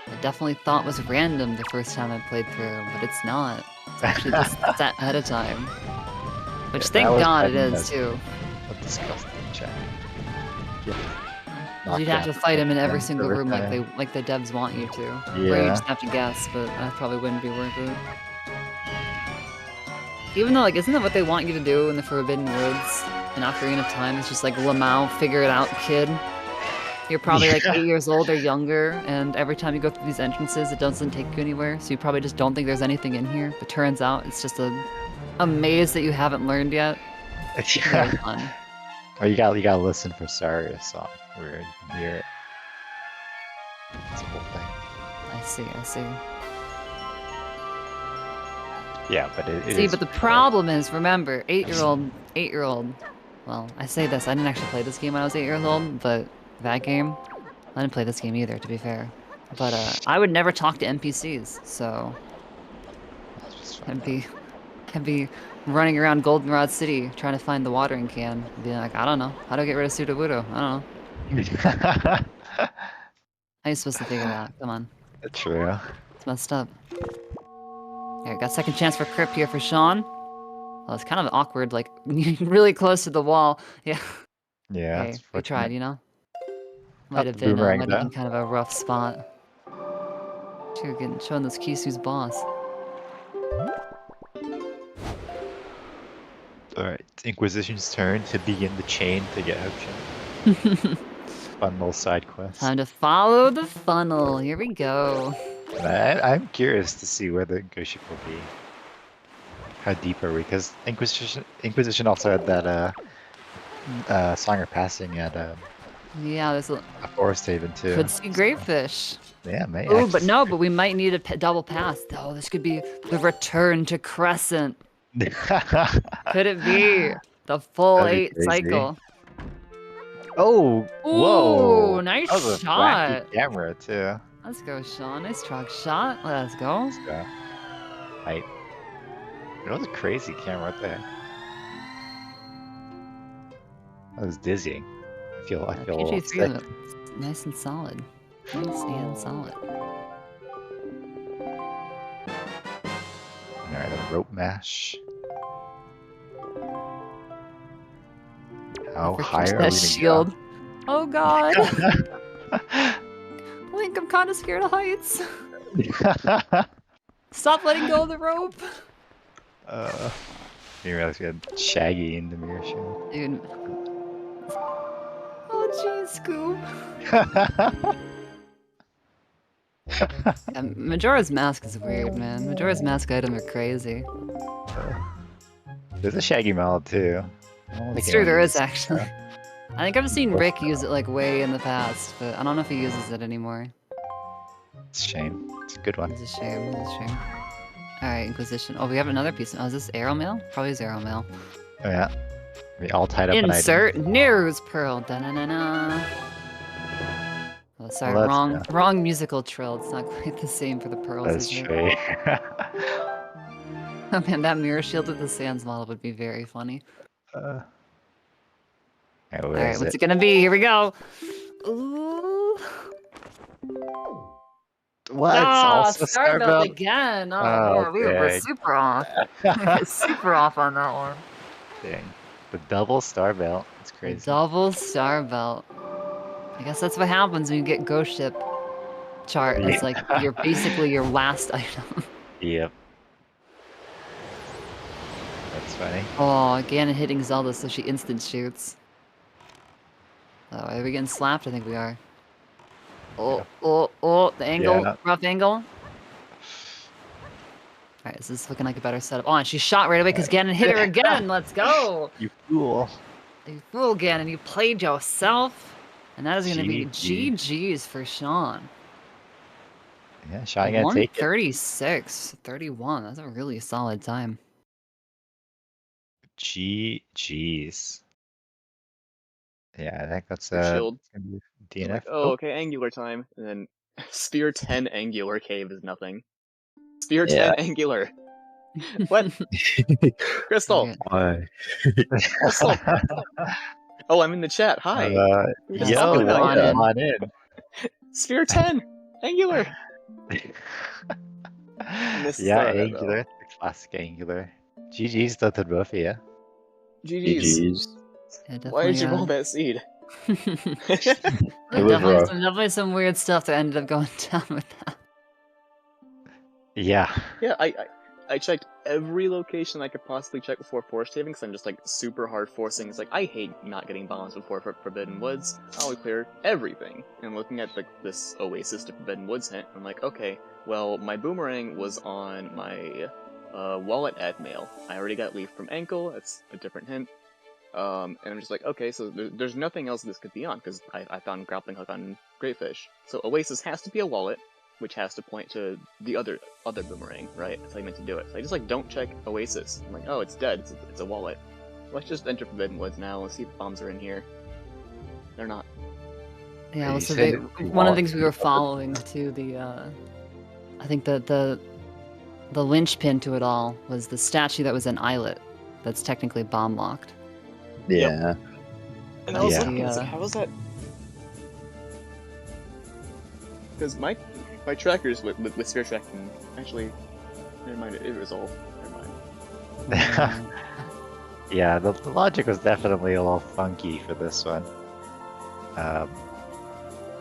I definitely thought was random the first time I played through, but it's not. It's actually just set ahead of time. Which thank God it is too. A disgusting check. You'd have to fight him in every single room like the devs want you to. Yeah. Where you just have to guess, but that probably wouldn't be worth it. Even though, like, isn't that what they want you to do in the Forbidden Woods in Ocarina of Time? It's just like, Lamau, figure it out, kid. You're probably like 8 years old or younger, and every time you go through these entrances, it doesn't take you anywhere, so you probably just don't think there's anything in here, but turns out it's just a maze that you haven't learned yet. It's really fun. Or you gotta listen for Saria's song, where you can hear it. It's a whole thing. see, I see. Yeah, but it See, is. but the problem is, remember, 8-year-old. Well, I say this, I didn't actually play this game when I was 8 years old, but that game, I didn't play this game either, to be fair. But I would never talk to NPCs, so I'd be running around Goldenrod City trying to find the watering can, and being like, I don't know, how do I get rid of Sudowoodo? I don't know. How are you supposed to figure that out? Come on, True. it's messed up. Alright, got second chance for Crip here for Sean. Well, it's kind of awkward, like, really close to the wall. Yeah. Yeah, Hey, it's we tried, fortunate. you know? Not the boomerang Might have been though. kind of a rough spot. Too, getting showing this Kisu's boss. Alright, it's Inquisition's turn to begin the chain to get hooked. Fun little side quest. Time to follow the funnel. Here we go. I'm curious to see where the Inquisition will be. How deep are we? Because Inquisition also had that Song of Passing at Yeah, there's a Forest Haven too. could see Grapefish. Yeah, may Oh, actually. but no, but we might need a double pass. Oh, this could be the return to Crescent. Could it be the full That'd be 8 crazy. cycle? Oh, whoa! Ooh, nice That was a shot. wacky camera too. Let's go, Sean. Nice truck shot. Let's go. Let's go. Right. That was a crazy camera right there. That was dizzying. I feel a little PG3 sick. looks nice and solid. Nice and solid. Alright, a rope mash. How high are we That gonna shield. Oh god. go? Link, I'm kind of scared of heights. Stop letting go of the rope. You realize we had Shaggy in the mirror show. Dude. Oh jeez, Scoob. Majora's Mask is weird, man. Majora's Mask items are crazy. There's a Shaggy mallet too. I don't think It's true, anyone there is uses actually. I think I've seen Rick use it like way in the past, but I don't know if he uses it anymore. It's a shame. It's a good one. It's a shame, it's a shame. Alright, Inquisition. Oh, we have another piece. Oh, is this Arrow Mail? Probably is Arrow Mail. Oh yeah. We all tied up an item. Insert News Pearl. Da-na-na-na. Oh, sorry, Well, wrong musical trill. It's not quite the same for the pearls. That's is it? true. Oh man, that mirror shield with the Sans model would be very funny. Alright, what's it gonna be? Here we go. Ooh. What? Ah, Also Starbelt again. Oh, man, we were dang. super off. We were super off on that one. Dang. The double star belt. It's The crazy. double Starbelt. I guess that's what happens when you get Ghost Ship chart. It's like you're basically your last item. Yep. That's funny. Oh, Ganon hitting Zelda so she instant shoots. Oh, are we getting slapped? I think we are. Oh, the angle, Yeah. rough angle. Alright, this is looking like a better setup. Oh, and she shot right away because Ganon hit her again. Let's go. You fool. You fool, Ganon. You played yourself. And that is going to be GG. GG's for Sean. Yeah, Sean gonna take it. 136, 31. That's a really solid time. GG's. Yeah, I think that's Shield. gonna be I'm DNF. like, oh, okay, angular time. And then Sphere 10 angular cave is nothing. Sphere 10 angular. What? Crystal. Why? Crystal. Oh, I'm in the chat. Hi. We were just Yo, talking about on you. in. come on in. Sphere 10 angular. Missed Yeah, that, though. angular. The classic angular. GG's though to both of you. GG's. Yeah, Why did you roll definitely, that seed? It was rough. definitely some weird stuff that ended up going down with that. Yeah. Yeah, I checked every location I could possibly check before Forest Haven because I'm just like super hard forcing. It's like I hate not getting bombs before Forbidden Woods. I'll clear everything. And looking at like this Oasis to Forbidden Woods hint, I'm like, okay, well my boomerang was on my wallet ad mail. I already got leaf from ankle. That's a different hint. And I'm just like, okay, so there's nothing else this could be on because I found grappling hook on Greatfish. So Oasis has to be a wallet. which has to point to the other boomerang, right? That's how you meant to do it. So I just like don't check Oasis. I'm like, oh, it's dead. It's a wallet. Let's just enter Forbidden Woods now. Let's see if bombs are in here. They're not. Yeah, You well, so say one of the things we were following to I think the linchpin to it all was the statue that was in Islet, that's technically bomb locked. Yeah. And I was Yeah. looking, I was like, how is that? Because my trackers with sphere tracking actually, never mind, it resolved. Never mind. Yeah, the logic was definitely a little funky for this one.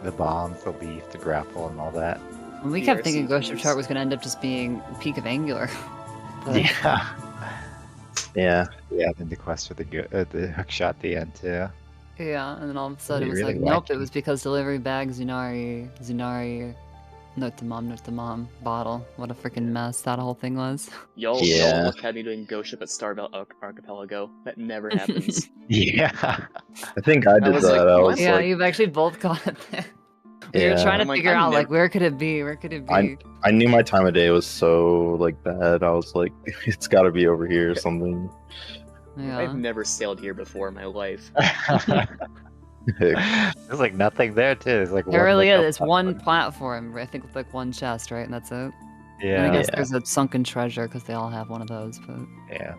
The bombs, the leaf, the grapple, and all that. And we kept thinking DRC Ghost of keys. Chart was going to end up just being Peak of Angular. But Yeah. Yeah. Yeah, then the quest for the hook shot at the end too. yeah, and then all of a sudden it was Really like, nope, it wacky. was because delivery bag, Zunari, note to mom, bottle. What a freaking mess that whole thing was. Y'all almost had me doing Ghost Ship at Starbelt Archipelago. That never happens. Yeah. I think I did was that. like, I why was Yeah, like, you've actually both got it there. We were Yeah. trying to I'm like, figure I'm out, like, never- where could it be? Where could it be? I knew my time of day was so like bad. I was like, it's got to be over here or something. Yeah. I've never sailed here before in my life. There's like nothing there too. There's like There one really lookout is. It's one platform. platform, I think, with like one chest, right? And that's it. And I Yeah. guess there's a sunken treasure because they all have one of those. But Yeah.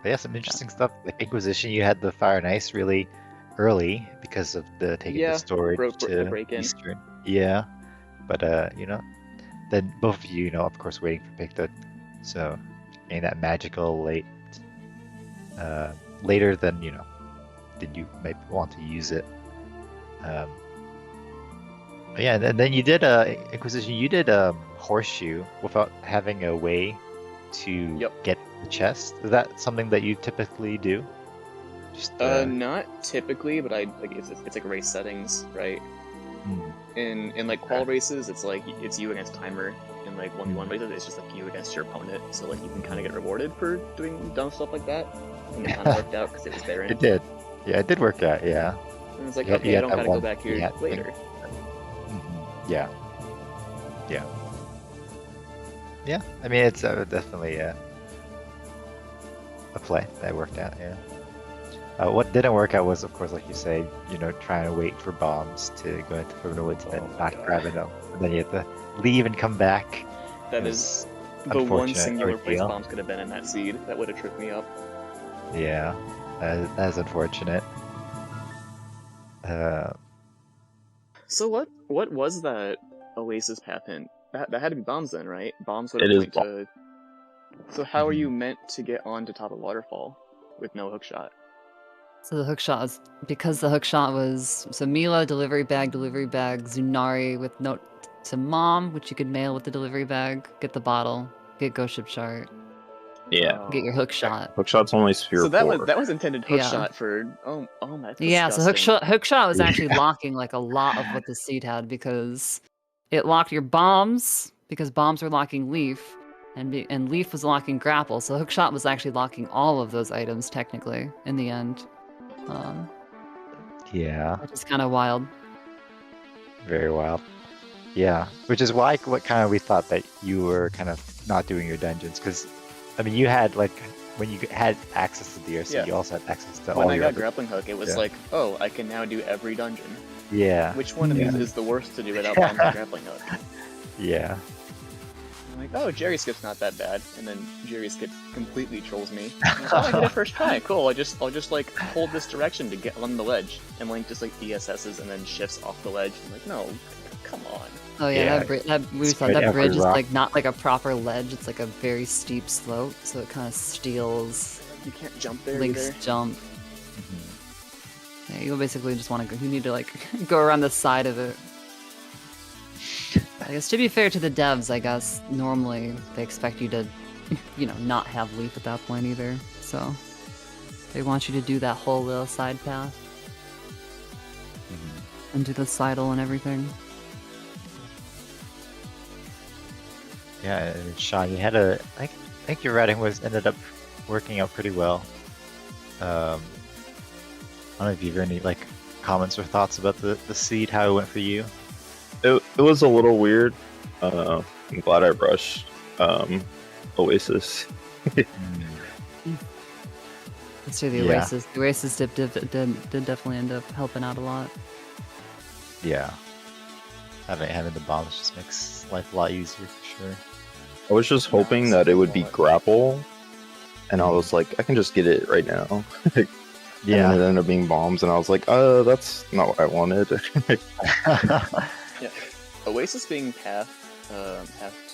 But yeah, some interesting stuff. Like Inquisition, you had the Fire and Ice really early because of the taking Yeah, the storage the to break-in. Eastern. Yeah. But then both of you, of course, waiting for Picta. So getting that magical later than than you might want to use it. But yeah, and then you did Inquisition. You did Horseshoe without having a way to get the chest. Is that something that you typically do? Just Not typically, but it's like race settings, right? hmm. In like qual races, it's like it's you against timer. In like 1v1 races, it's just like you against your opponent. So like you can kind of get rewarded for doing dumb stuff like that. And it kind of worked out because it was there. It did. Yeah, it did work out. Yeah. And it's like, Yeah, okay, yeah, I don't that gotta go one- back here yeah, later. Mhm. Yeah. Yeah. Yeah. I mean, it's definitely a play that worked out. Yeah. What didn't work out was, of course, like you say, trying to wait for bombs to go into Forbidden Woods and then my not God. grabbing them. And then you have to leave and come back. That It is was the one unfortunate singular place ordeal. bombs could have been in that seed. That would have tripped me up. Yeah. That is unfortunate. So what was that Oasis path hint? That had to be bombs then, right? Bombs would It have is point to. So how are Mhm. you meant to get on to top of waterfall with no hook shot? so the hook shot was because the hook shot was Mila delivery bag, Zunari with note to mom, which you could mail with the delivery bag. Get the bottle, get Ghost Ship Chart, Yeah. get your hook shot. Hookshot's only sphere So that 4. was intended hook Yeah. shot for oh my. That's Yeah, so disgusting. hook shot was actually Yeah. locking like a lot of what the seed had because it locked your bombs because bombs were locking leaf, and leaf was locking grapple. So hook shot was actually locking all of those items technically in the end, Yeah. which is kind of wild. Very wild. Yeah, which is why we thought that you were kind of not doing your dungeons, because I mean you had when you had access to DRC, Yeah. you also had access to When all I your got other... grappling hook, it was Yeah. like, oh, I can now do every dungeon. Yeah, Which one of these is the worst to do without bombs and grappling hook? yeah, I'm like, oh, Jerry Skip's not that bad, and then Jerry Skip completely trolls me. I'm like, oh, I did it first try. Cool. I'll just like hold this direction to get on the ledge, and Link just like ESS's and then shifts off the ledge. I'm like, no, come on. Oh yeah, Yeah, we thought spread that every bridge is rock. like not like a proper ledge. It's like a very steep slope, so it kind of steals You can't jump there Link's either. jump. Mhm. Yeah, you basically just want to go. You need to like go around the side of it. I guess to be fair to the devs, I guess normally they expect you to, not have leaf at that point either. So they want you to do that whole little side path Mhm. and do the sidle and everything. Yeah, and Sean, you had I think your writing ended up working out pretty well. I don't know if you have any comments or thoughts about the seed, how it went for you. It it was a little weird. I'm glad I rushed Oasis. Let's do the Yeah. Oasis. The Oasis did definitely end up helping out a lot. Yeah. Having the bombs just makes life a lot easier for sure. I was just hoping that it would be grapple, and I was like, I can just get it right now. Yeah. And it ended up being bombs, and I was like, that's not what I wanted. Yeah, Oasis being path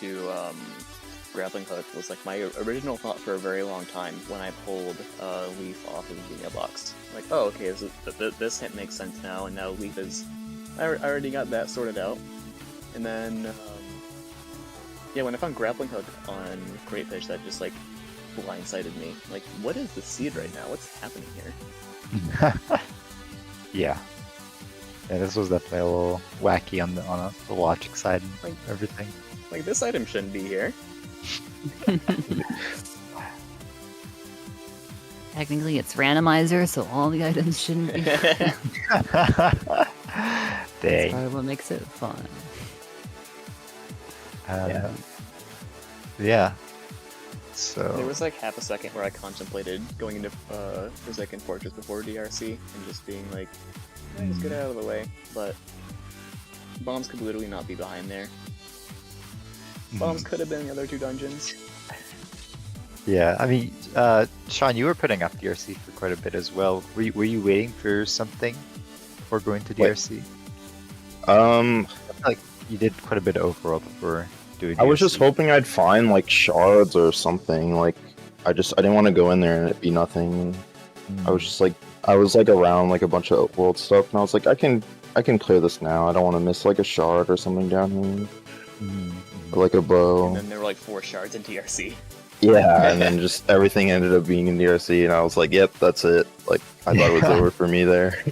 to grappling hook was like my original thought for a very long time when I pulled Leaf off of the mailbox. Like, oh, okay, this hit makes sense now, and now Leaf is. I already got that sorted out, and then yeah, when I found grappling hook on Great Fish, that just like blindsided me. Like, what is the seed right now? What's happening here? Yeah. Yeah, this was definitely a little wacky on the logic side and Like- everything. Like, this item shouldn't be here. Technically, it's randomizer, so all the items shouldn't be. That's Dang. part of what makes it fun. Yeah. So There was like half a second where I contemplated going into Forsaken Fortress before DRC and just being like, just get out of the way. But bombs could literally not be behind there. Bombs could have been in the other two dungeons. yeah, I mean, Sean, you were putting up DRC for quite a bit as well. Were you waiting for something before going to Wait. DRC? I feel like you did quite a bit of overworld before doing DRC. I was just hoping I'd find like shards or something. Like, I didn't want to go in there and it be nothing. I was just like, around like a bunch of world stuff, and I was like, I can clear this now. I don't want to miss like a shard or something down here, or like a bow. And then there were like 4 shards in DRC. Yeah, and then just everything ended up being in DRC, and I was like, yep, that's it. Like, I thought it was over for me there.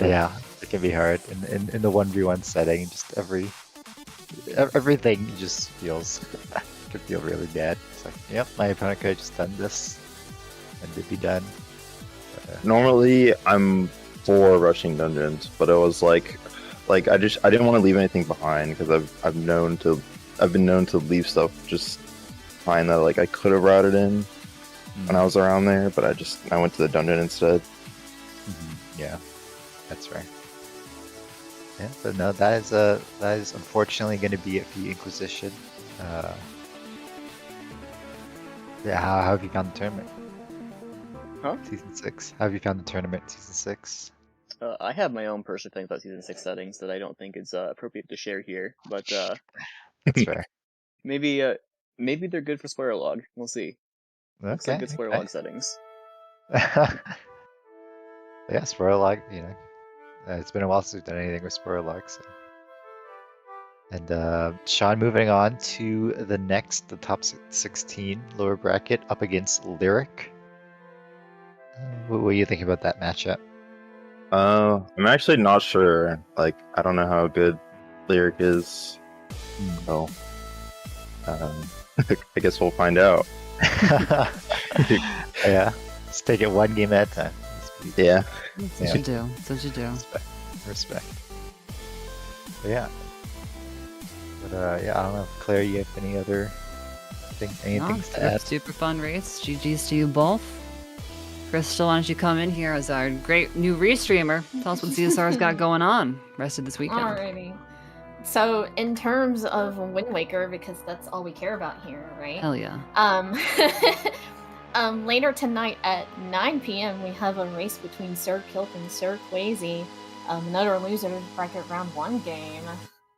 Yeah, it can be hard in the 1v1 setting. Just everything just feels could feel really bad. It's like, yep, my opponent could have just done this and it'd be done. Normally, I'm for rushing dungeons, but it was like I didn't want to leave anything behind because I've been known to leave stuff just fine that like I could have routed in when I was around there, but I went to the dungeon instead. Yeah, that's right. Yeah, but no, that is unfortunately going to be it for the Inquisition. Yeah, how have you found the tournament? Huh? Season 6. How have you found the tournament, Season 6? I have my own personal thing about Season 6 settings that I don't think is appropriate to share here, but That's fair. maybe they're good for spoiler log. We'll see. Looks like good spoiler log settings. Yeah, spoiler log, it's been a while since we've done anything with spoiler log, so. And Sean, moving on to the top 16 lower bracket up against Lyric. What do you think about that matchup? I'm actually not sure. Like, I don't know how good Lyric is. So, I guess we'll find out. Yeah, let's take it one game at a time. Yeah. That's what you do. That's what you do. Respect. But yeah. But yeah, I don't know. Claire, you have anything to add? Super fun race. GG's to you both. Crystal, why don't you come in here as our great new restreamer? Tell us what CSR's got going on rest of this weekend. Alrighty. So, in terms of Wind Waker, because that's all we care about here, right? Hell yeah. Later tonight at 9 p.m. we have a race between Sir Kilp and Sir Quasi. Another loser bracket round 1 game.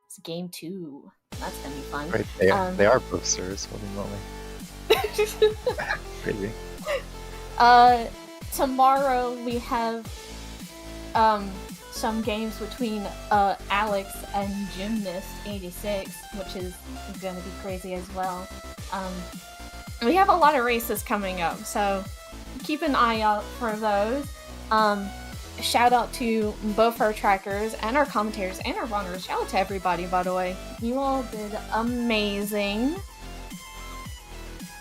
It's game 2. That's gonna be fun. Right, they are both Sirs. Holy moly. Crazy. Tomorrow we have some games between Alex and Gymnast86, which is gonna be crazy as well. We have a lot of races coming up, so keep an eye out for those. Shout out to both our trackers and our commentators and our runners. Shout out to everybody, by the way. You all did amazing.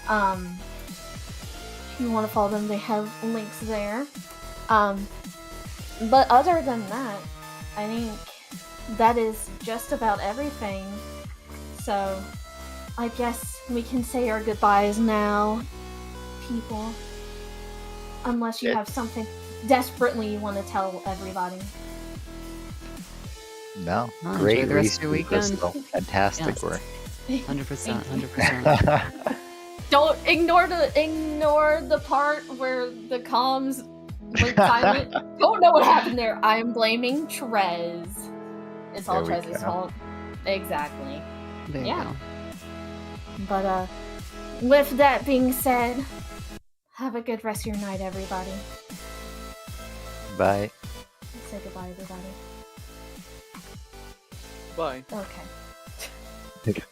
If you want to follow them, they have links there. But other than that, I think that is just about everything. So, I guess we can say our goodbyes now, people. Unless you have something desperately you want to tell everybody. No, Oh, enjoy great the rest of your research, weekend. Crystal. Fantastic Yes. work. 100%, 100%. Don't ignore the part where the comms went silent. Don't know what happened there. I am blaming Trez. It's all There we Trez's go. fault. Exactly. There you Yeah. go. But with that being said, have a good rest of your night, everybody. Bye. Say goodbye, everybody. Bye. Okay.